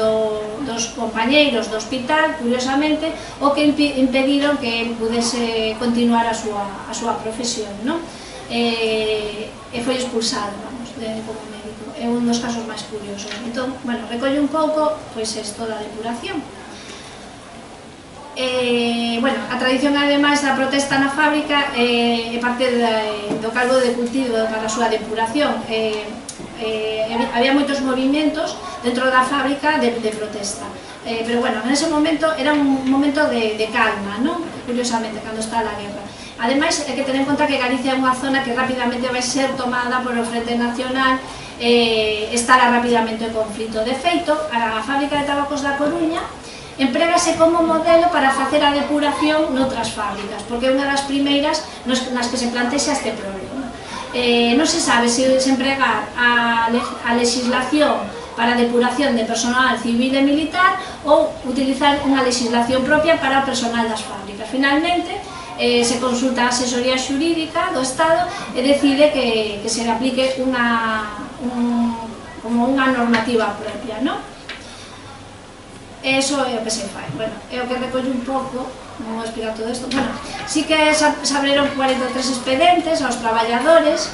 dos compañeiros do hospital, curiosamente, o que impediron que ele pudese continuar a súa profesión, non? E foi expulsado, vamos, como médico. É un dos casos máis curiosos. Entón, bueno, recolle un pouco, pois, isto da depuración. Bueno, a tradición, ademais da protesta na fábrica, é parte do caldo de cultivo para a súa depuración. Había moitos movimentos dentro da fábrica de protesta, pero bueno, en ese momento era un momento de calma, non? Curiosamente, cando está a guerra. Ademais, hai que tener en conta que Galicia é unha zona que rapidamente vai ser tomada por o Frente Nacional, estará rapidamente o conflito. De feito, a fábrica de tabacos da Coruña emprégase como modelo para facer a depuración noutras fábricas, porque é unha das primeiras nas que se plantexa este problema. Non se sabe se empregar a legislación para a depuración de personal civil e militar ou utilizar unha legislación propia para o personal das fábricas. Finalmente, se consulta a asesoría xurídica do Estado e decide que se le aplique como unha normativa propia, non? Eso é o que se fai. Bueno, é o que recollo un pouco, non vou explicar todo isto. Bueno, sí que se abriron 43 expedientes aos traballadores,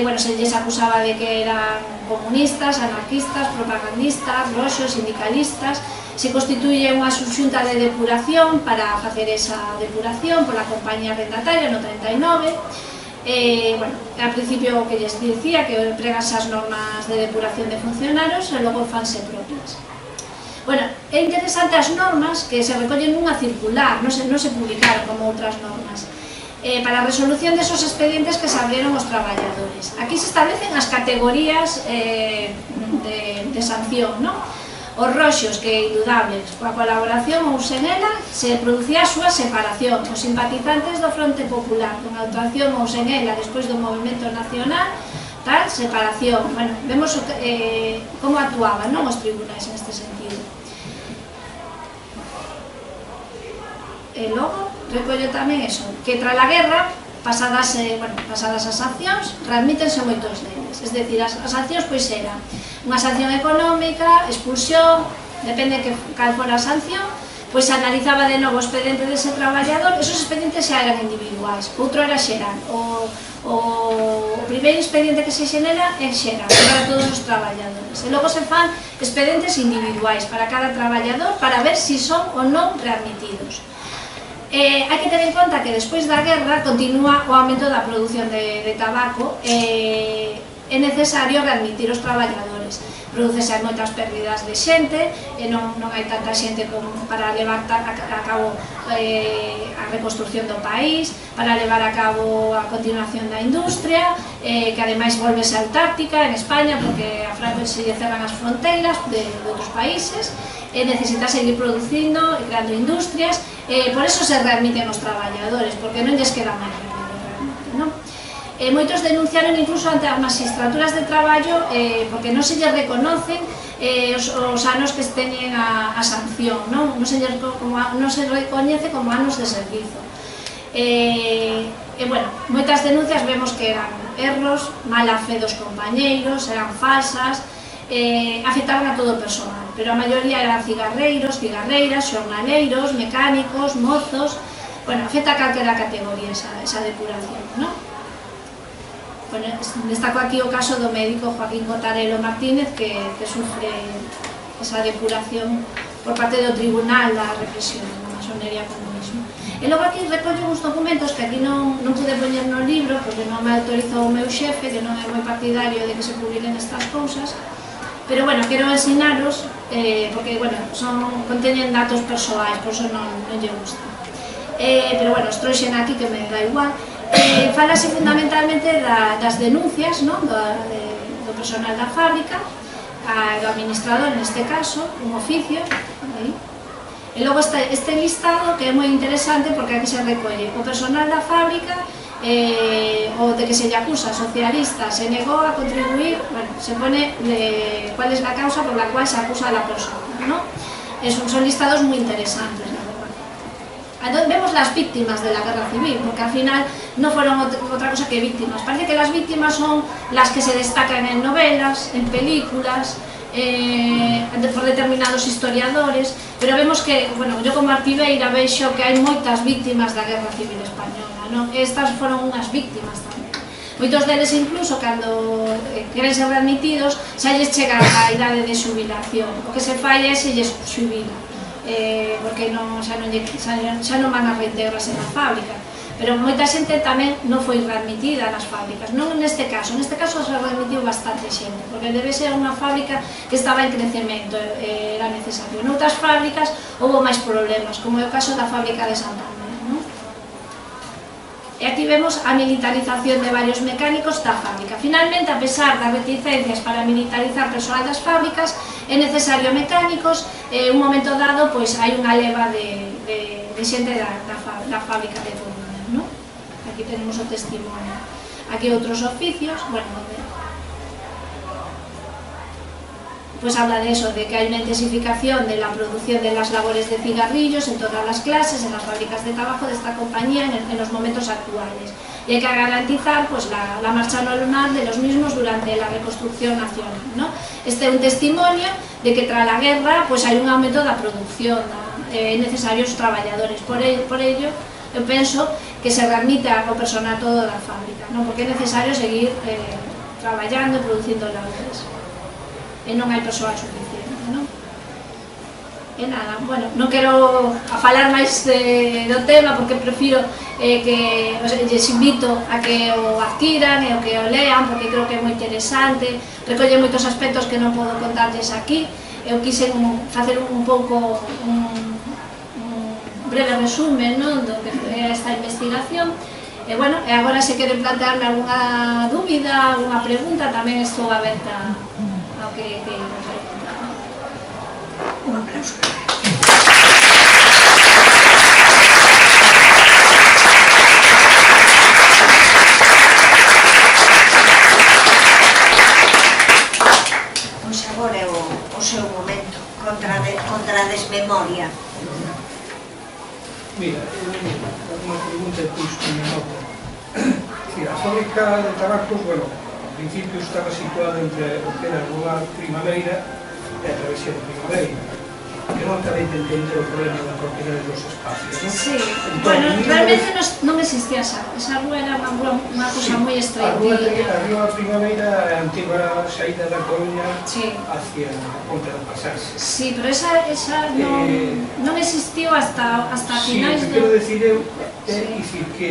bueno, se lles acusaba de que eran comunistas, anarquistas, propagandistas, roxos, sindicalistas. Se constituye unha subxunta de depuración para facer esa depuración pola compañía arrendataria no 39. Bueno, al principio o que lles dicía que empregase as normas de depuración de funcionarios e logo fanse propias. Bueno, é interesante as normas que se recollen nunha circular, non se publicaron como outras normas, para a resolución desos expedientes que se abrieron os traballadores. Aquí se establecen as categorías de sanción, non? Os roxos, que é indudable, coa colaboración ou sen ela, se producía a súa separación. Os simpatizantes do Fronte Popular, con a actuación ou sen ela, despois do movimento nacional, tal, separación. Bueno, vemos como actuaban, non, os tribunais neste sentido. E logo, recollo tamén eso, que tras a guerra, pasadas as sancións, readmítense moitos deles. Es decir, as sancións pois eran unha sanción económica, expulsión, depende cal fora a sanción, pois se analizaba de novo o expediente dese traballador. Esos expedientes xa eran individuais, outro era xeral. O o primeiro expediente que se xenera é xeral para todos os traballadores e logo se fan expedientes individuais para cada traballador para ver se son ou non readmitidos. Hai que ter en conta que despois da guerra continúa o aumento da produción de tabaco e é necesario readmitir os traballadores. Producese moitas pérdidas de xente e non hai tanta xente para levar a cabo a reconstrucción do país, para levar a cabo a continuación da industria, que ademais volvese autártica en España porque a Francia se lle cerran as fronteiras de outros países e necesita seguir producindo e creando industrias, por eso se readmiten os traballadores, porque non lles queda máis remedio realmente, non? Moitos denunciaron incluso ante as magistraturas de traballo porque non se lles reconocen os anos que teñen a sanción, non se recoñece como anos de servizo. Bueno, moitas denuncias vemos que eran erros, mala fe dos compañeiros, eran falsas, afectaban a todo o personal, pero a maioría eran cigarreiros, cigarreiras, xornaleiros, mecánicos, mozos, bueno, afecta a calquera categoría esa depuración, non? Bueno, destaco aquí o caso do médico Joaquín Cotarelo Martínez que sufre esa depuración por parte do Tribunal da Represión da Masonería e Comunismo. E logo aquí recollo uns documentos que aquí non pude poñer no libro porque non me autorizou o meu xefe, que non é moi partidario de que se publiquen estas cousas, pero bueno, quero ensinaros porque, bueno, conteñen datos persoais, por eso non lle gusta. Pero bueno, os trouxen aquí que me dá igual. Falase fundamentalmente das denuncias do personal da fábrica, do administrador neste caso, un oficio, e logo este listado que é moi interesante porque aquí se recolle o personal da fábrica, o de que se lle acusa socialista, se negou a contribuir, bueno, se pone cuál es la causa por la cual se acusa a la persona, ¿no? Son listados moi interesantes. Vemos las víctimas de la guerra civil, porque al final no fueron otra cosa que víctimas. Parece que las víctimas son las que se destacan en novelas, en películas, por determinados historiadores, pero vemos que, bueno, yo como arquiveira vexo que hai moitas víctimas da guerra civil española, non? Estas foron unhas víctimas tamén. Moitos deles incluso, cando queren ser readmitidos, xa lles chega a idade de xubilación. O que se fai é se lles xubila. Porque xa non van a reintegrarse na fábrica, pero moita xente tamén non foi readmitida nas fábricas, non neste caso se readmitiu bastante xente, porque debe ser unha fábrica que estaba en crecemento, era necesario. Noutras fábricas houve máis problemas, como é o caso da fábrica de Santander. E aquí vemos a militarización de varios mecánicos da fábrica. Finalmente, a pesar das reticencias para militarizar persoal das fábricas, é necesario mecánicos, un momento dado, pois hai unha leva de xente da fábrica de Coruña, non? Aquí tenemos o testimonio. Aquí outros oficios, bueno, pues habla de eso, de que hay una intensificación de la producción de las labores de cigarrillos en todas las clases, en las fábricas de tabaco de esta compañía en los momentos actuales. Y hay que garantizar pues, la marcha normal de los mismos durante la reconstrucción nacional, ¿no? Este es un testimonio de que tras la guerra pues, hay un aumento de la producción, necesarios trabajadores. Por ello, yo pienso que se readmita o personal todo de la fábrica, ¿no? Porque es necesario seguir trabajando y produciendo labores. E non hai persoal suficiente, non? E nada, bueno, non quero falar máis do tema porque prefiro que lles invito a que o adquiran e que o lean porque creo que é moi interesante, recolle moitos aspectos que non podo contarles aquí. Eu quise facer un pouco un breve resumen, non, do que é esta investigación. E bueno, e agora se queren plantearme algunha dúbida, algunha pregunta, tamén estou aberta ao que un aplauso. Pois agora é o seu momento contra a desmemoria. Mira, unha pregunta pois que me nota. A fábrica de tabacos, bueno, ao principio estaba situada entre o que era a Rúa Primavera e a Travesía de Primavera. que non acabei de entender o problema da propiedade dos espacios, non? Sí, bueno, realmente non existía esa rúa, era unha cosa moi A rúa estreitilla. Primavera é a antiga saída da Coruña Sí. hacia a Ponte da Pasarse. Sí, pero esa non existiu hasta finais Sí, quero do... decir eu, dicir que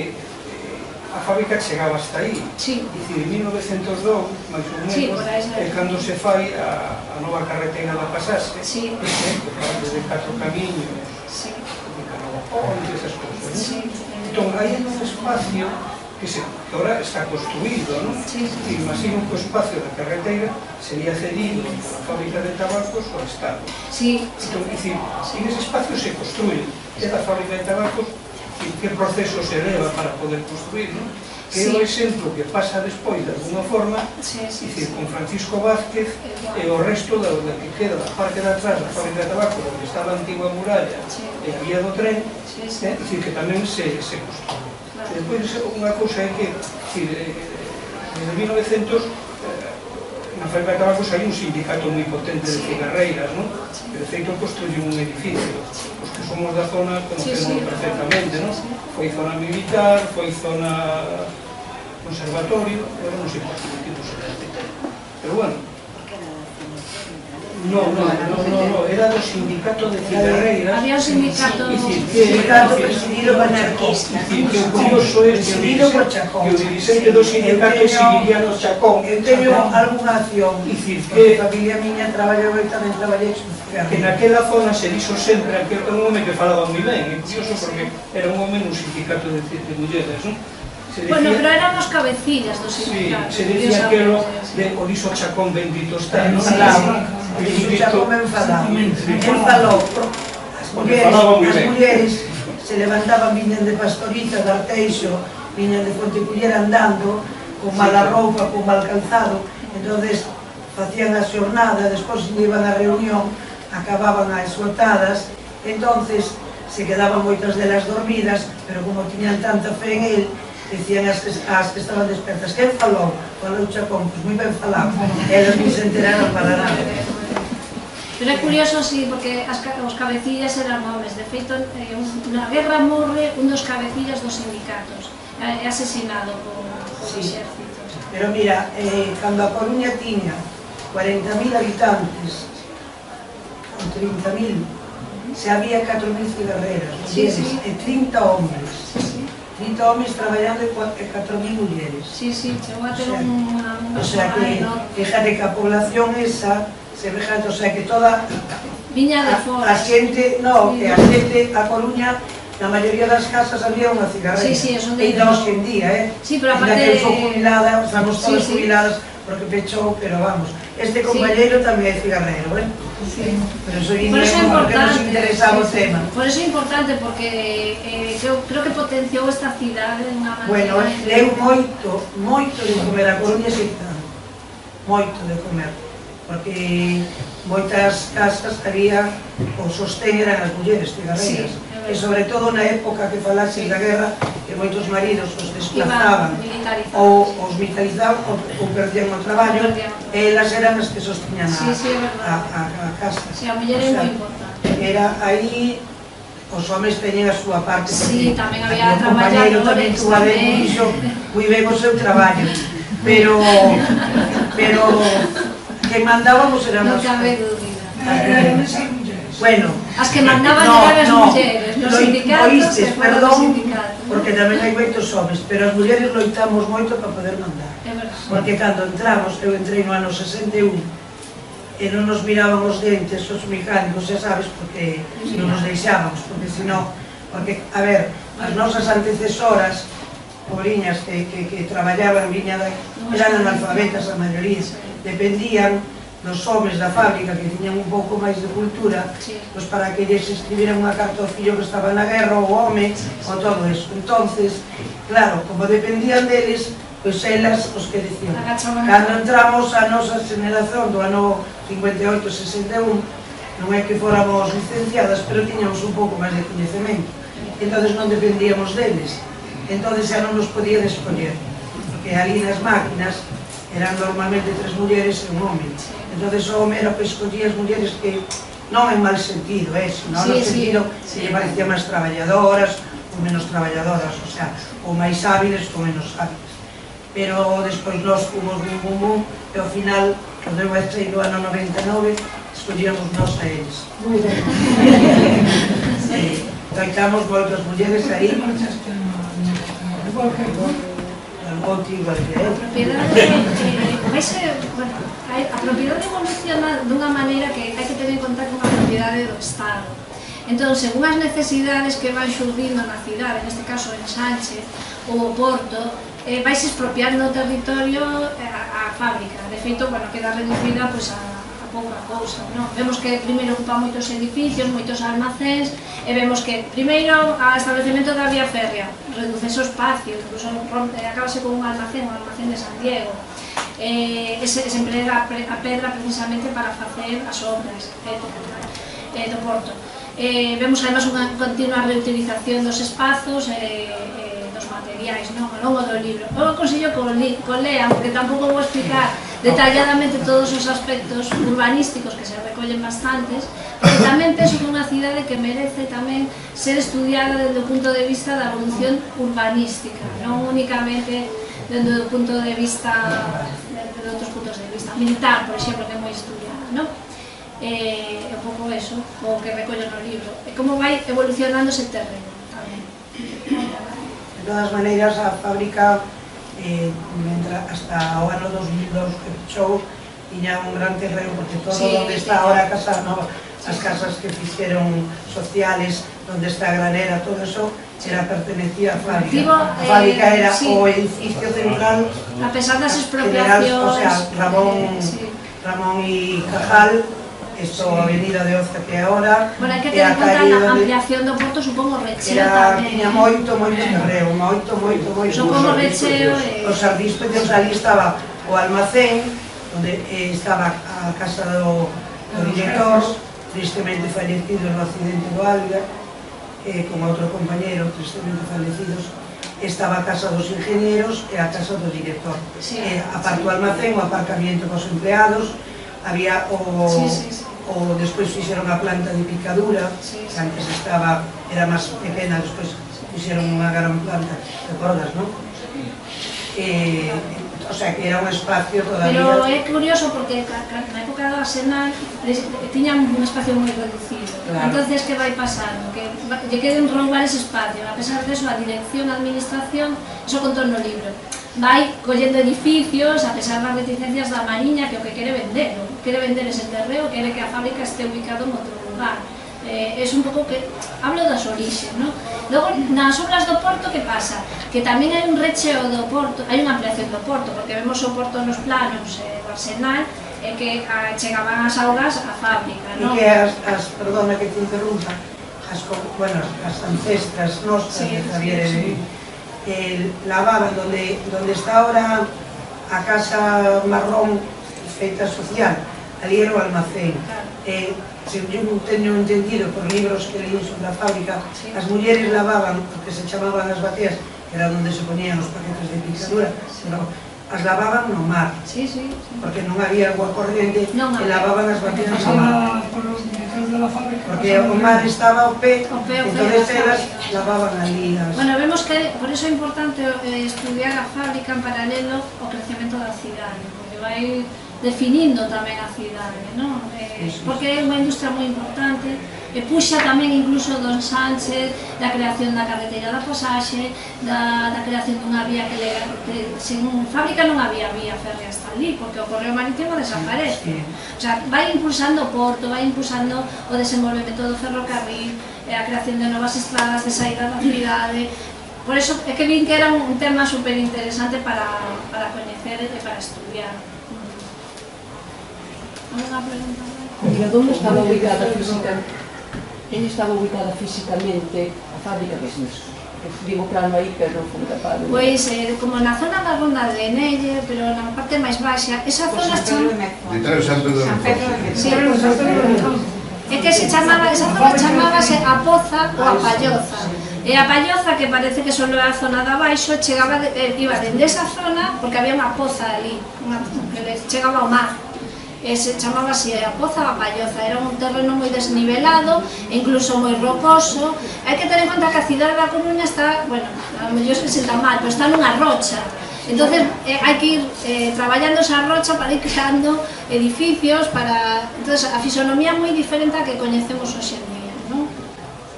a fábrica chegaba hasta aí. Sí. Dicir, en 1902, máis ou menos, Sí, por aí é cando se fai a nova carretera da Pasarse, Sí. que fai desde 4 camiños, Sí. de Canovaponte, esas cousas, Sí. Entón, hai un espacio que ahora está construído, non? Sí. E imagino que o espacio da carretera sería cedido a fábrica de tabacos ao Estado. Sí. Entón, dicir, en ese espacio se construye, é da fábrica de tabacos, e que proceso se leva para poder construir, non? Que é o exemplo que pasa despois, de alguna forma, dicir, con Francisco Vázquez e o resto da que queda da parte de atrás da fábrica de tabaco, onde estaba a antigua muralla e a vía do tren, dicir, que tamén se construye. E depois, unha cousa é que, dicir, desde 1900, na fábrica de tabacos hai un sindicato moi potente de cigarreiras, non? Que de feito construyó un edificio. Os que somos da zona conocemos perfectamente, non? Foi zona militar, foi zona conservatorio, agora non sei por que motivo se repite. Pero bueno, no, era do sindicato de cigarreiras. Había un sindicato... Sindicato presidido por anarquistas. Que o curioso é que o dirigente do sindicato é Sibiliano Chacón. Eu teño algunha acción, Que a familia miña traballou e tamén traballei con cigarros. que naquela zona se dixo sempre que era un home que falaba moi ben, é curioso porque era un home nun sindicato de mulleres, non? Bueno, pero eran os cabecillas do sindicato. Se decía que era de Oriso Chacón bendito está, non? Iso Chacón me enfadaba. El falou, as mulleres se levantaban, viñan de Pastoriza, de Arteixo, viñan de Fonteculler andando, con mala roupa, con mal calzado, entonces facían a xornada, despois iban a reunión, acababan a esgotadas, entonces se quedaban moitas delas dormidas, pero como tiñan tanta fe en él, decían as que estaban despertas, quen falou? Falou Chacón, pois moi ben falado, elas non se enteraron para nada. Pero é curioso, sí, porque os cabecillas eran homes. De feito, na guerra morre un dos cabecillas dos sindicatos, é asesinado por exército. Pero mira, cando a Coruña tiña 40.000 habitantes, ou 30.000, se había 4.000 cigarreras, mulleres, e 30 homes. 30 homes traballando e 4.000 mulleres. Sí, chegou a ter unha... O sea que, fíjate que a población esa, semejante, o sea que toda... Viña de fora. A xente, no, que a xente, a Coruña, na maioría das casas había unha cigarreira. Eso e ainda hoxe en día, Sí, pero ainda aparte... que eu sou jubilada, estamos todas jubiladas, porque pechou, pero vamos, este compañeiro tamén é cigarreiro, pero eso porque nos interesaba o tema. Por eso é importante, porque creo que potenciou esta cidade de unha maneira... Bueno, deu moito de comer, a Coruña xe tanto, moito de comer, porque moitas casas había, o sostén eran as mulleres cigarreiras, e sobre todo na época que falaxes da guerra, que moitos maridos os desplazaban ou os militarizaban ou perdían o traballo, e elas eran as que sostiñan a casa. Si, a muller é moi importante. Era aí, os homes teñen a súa parte. Si, tamén había traballadores, tamén moi ben o seu traballo, pero que mandábamos éramos... Non cabe dúbida. Bueno, as que mandaban eran as mulleres, nos sindicatos e fora dos sindicatos, porque tamén hai moitos homes, pero as mulleres loitamos moito para poder mandar. Porque cando entramos, eu entrei no ano 61, e non nos miraban os dentes os mecánicos, xa sabes, porque non nos deixábamos, porque senón, porque, a ver, as nosas antecesoras, pobriñas que traballaban, eran analfabetas a maioría, dependían dos homes da fábrica que tiñan un pouco máis de cultura, pois para que lles escribiran unha carta ao fillo que estaba na guerra, ou ao home, ou todo eso. Entonces, claro, como dependían deles, pois elas os que dicían. Cando entramos a nosa generación do ano 58-61, non é que fóramos licenciadas, pero tiñamos un pouco máis de coñecemento. Entonces non dependíamos deles. Entonces xa non nos podían escoller, porque ali nas máquinas eran normalmente 3 mulleres e un home. Entonces o home era que escollía as mulleres que non en mal sentido, sino no sentido se lle parecía máis traballadoras ou menos traballadoras, o sea, ou máis hábiles ou menos hábiles. Pero despois nós fomos un boom e ao final, cando eu entrei no ano 99, escollíamos nós a eles. Loitamos moitas mulleres aí, algo igual que eu. A propiedade evoluciona dunha maneira que hai que ter en conta que unha propiedade do Estado. Entón, según as necesidades que van xurdindo na cidade, neste caso en Sánchez ou o Porto, vais expropiando o territorio a fábrica. De feito, queda reducida a pouca cousa, non? Vemos que primeiro ocupa moitos edificios, moitos almacéns, e vemos que primeiro o establecemento da vía férrea reduce o espacio, incluso acabase con un almacén de San Diego. Se emprega a pedra precisamente para facer as obras do Porto. Vemos además unha continua reutilización dos espazos dos materiais ao longo do libro. Eu aconsello que lean, porque tampouco vou explicar detalladamente todos os aspectos urbanísticos que se recollen bastantes, porque tamén penso que é unha cidade que merece tamén ser estudiada desde o punto de vista da evolución urbanística, non únicamente desde o punto de vista de outros puntos de vista militar, por exemplo, que é moi estudiada, non? É un pouco eso, o que recollo no libro, e como vai evolucionando ese terreno tamén. De todas maneiras, a fábrica hasta o ano 2002 que fechou tiña un gran terreno, porque todo onde está ahora a Casa Nova, as casas que fixeron sociales, onde está a granera, todo eso pertenecía á fábrica. A fábrica era o edificio central, a pesar das expropiacións, o sea, Ramón y Cajal, isto a avenida de Oza que é ahora, hai que ter en conta a ampliación do Porto, supongo recheo tamén. Tiña moito terreo, moito. Supongo recheo. Os jardíns pequenos, ali estaba o almacén, onde estaba a casa do director, tristemente fallecido no accidente do Alga, con outro compañero, tristemente fallecidos. Estaba a casa dos ingenieros e a casa do director. Aparte o almacén, o aparcamiento dos empleados, había despois fixeron a planta de picadura, que antes era máis pequena, despois fixeron unha gran planta de cordas, non? O sea, que era un espacio todavía... Pero é curioso porque na época da Arsenal tiñan un espacio moi reducido. Entonces, que vai pasando? Que lle queden roubar ese espacio. A pesar de eso, a dirección, a administración, eso contou no libro, vai collendo edificios, a pesar das reticencias da Mariña, que o que quere vender, quere vender ese terreo, quere que a fábrica este ubicado en outro lugar. É un pouco que hablo das orixes, non? Logo, nas obras do Porto, que pasa? Que tamén hai un recheo do Porto, hai unha ampliación do Porto, porque vemos o Porto nos planos do Arsenal, que chegaban as augas á fábrica, non? E que perdona que te interrumpa, as ancestras nosas de Javier lavaban donde está ahora a casa marrón feita social, ali era o almacén. Se eu teño entendido por libros que leí sobre a fábrica, as mulleres lavaban, porque se chamaban as bateas, que era onde se ponían os paquetes de picadura, pero as lavaban no mar, porque non había agua corriente, e lavaban as bateas no mar. Porque o mar estaba ao pé, entonces elas lavaban ali. Bueno, vemos que por eso é importante estudiar a fábrica en paralelo ao crecemento da cidade, porque vai definindo tamén a cidade, non? Porque é unha industria moi importante, e puxa tamén incluso Don Sánchez da creación da carretera da Pasaxe, da creación dunha vía que sen fábrica non había vía férrea hasta ali, porque o correo marítimo desaparece. O sea, vai impulsando o Porto, vai impulsando o desenvolvemento do ferrocarril, a creación de novas estradas de saída da cidade. Por eso é que vin que era un tema super interesante para coñecer e para estudiar. ¿Alguna pregunta? ¿Dónde estaba ubicada físicamente? ¿Dónde estaba ubicada físicamente a fábrica que digo plano aí, pero non foi capaz de... Pois, como na zona da Ronda de Nelle, pero na parte máis baixa, esa zona chama... Detrás de San Pedro de Mezón. Sí, é que esa zona chamábase a Poza ou a Palloza. E a Palloza, que parece que só é a zona de abaixo, iba dende esa zona, porque había unha poza ali, que chegaba ao mar. se chamábase a Poza da Palloza, era un terreno moi desnivelado, incluso moi rocoso. Hai que ter en conta que a cidade da Coruña está, bueno, a mellor se senta mal, pero está nunha rocha. Entonces hai que ir traballando esa rocha para ir creando edificios, para... Entonces a fisonomía é moi diferente a que coñecemos hoxe en día, non?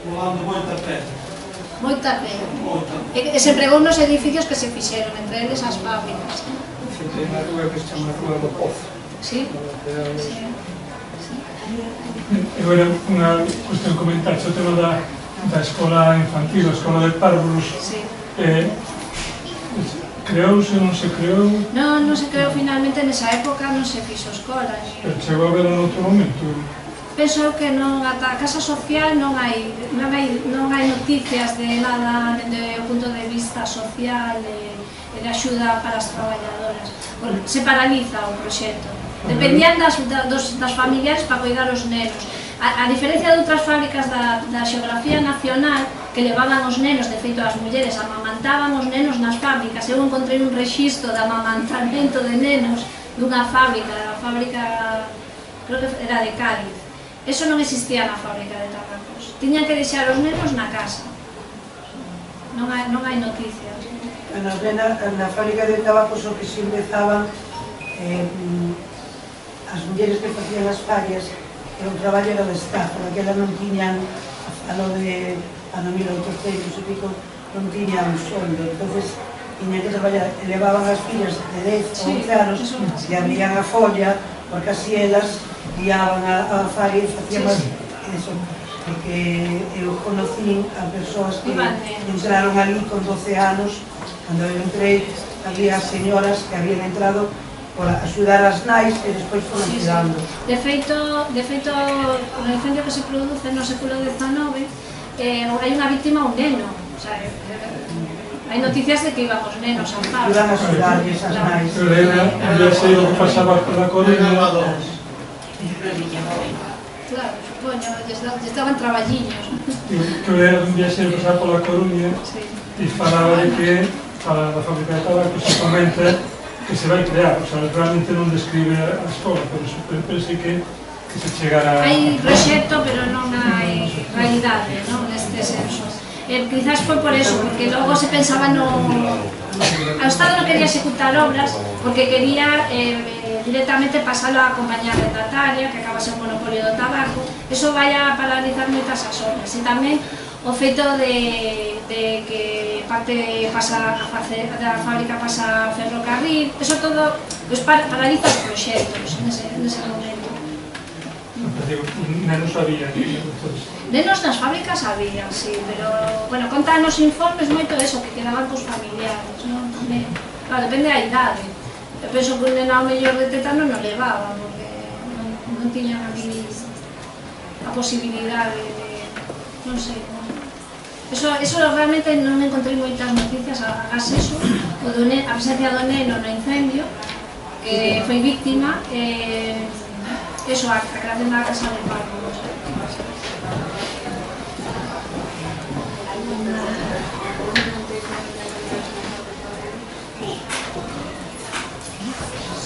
Volando moita pedra. Moita pedra. E se empregou nos edificios que se fixeron, entre eles as fábricas. Sempre na rúa que se chama Rúa do Pozo. Sí? Agora, unha cuestión comentarse, o tema da escola infantil, a escola de párvulos, creouse, non se creou? Non se creou finalmente, nesa época non se fixo escola. Pero chegou a ver en outro momento? Penso que non, ata a casa social non hai noticias de nada desde o punto de vista social e de axuda para as traballadoras. Se paraliza o proxecto. Dependían das familiares para cuidar os nenos. A diferencia de outras fábricas da xeografía nacional que levaban os nenos, de feito as mulleres amamantaban os nenos nas fábricas. Eu encontrei un rexistro de amamantamento de nenos dunha fábrica, creo que era de Cádiz. Eso non existía na fábrica de tabacos. Tiñan que deixar os nenos na casa. Non hai noticias. Na fábrica de tabacos o que se empezaban as mulleres que facían as farias era un traballo era de Estado, aquela non tiñan, a lo de ano 1800 e pico, non tiñan soldo, entonces tiñan que traballar, elevaban as fillas de 10 ou 11 anos e abrían a folla, porque así elas guiaban a faria e facían eso, porque eu conocí a persoas que entraron ali con 12 anos, cando eu entrei, había señoras que habían entrado por axudar as nais e despois foron tirando. De feito, o incendio que se produce no século XIX hai unha víctima, un neno. Hai noticias de que iban os nenos a fábrica. Iban a axudarles as nais. Pero era o que pasaba pola Coruña. Claro, supoño, estaban traballiños. Que era un viaxeiro que pasaba pola Coruña e falaba de que para a fábrica de tabaco se comenta que se vai crear, o sea, realmente non describe a escola, pero pensé que se chegara... Hai proxecto, pero non hai realidade, non, neste senso. Quizás foi por eso, porque logo se pensaba no... O Estado non quería executar obras, porque quería directamente pasalo á compañía arrendataria, que acaba ser o monopolio do tabaco. Eso vai a paralizar moitas as obras. E tamén o feito de que parte pasa a facer, da fábrica pasa a ferrocarril, eso todo paraliza os proxectos nese momento. Nenos había. Nenos nas fábricas había, sí, pero, bueno, contan nos informes moito eso, que quedaban cos familiares, non? Claro, depende da idade. Eu penso que un neno ao mellor de tétano non levaba, porque non tiñan aquí a posibilidade de, non sei, Eso realmente non encontrei moitas noticias, agás eso, a presencia do neno no incendio, que foi víctima, eso, a creación da casa de párvulos.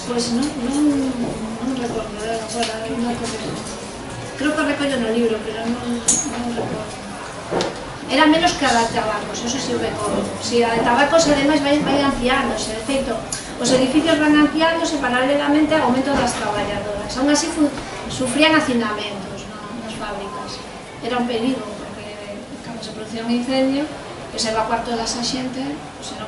Pois non recordo agora, creo que recollo no libro, pero non recordo. Era menos que a de tabacos, eso sí o recordo. Si a de tabacos, ademais, vai ampliándose, de feito, os edificios van ampliándose paralelamente ao aumento das traballadoras. Aún así, sufrían hacinamentos nas fábricas. Era un perigo, porque cando se producía un incendio, que se evacuar toda esa xente, era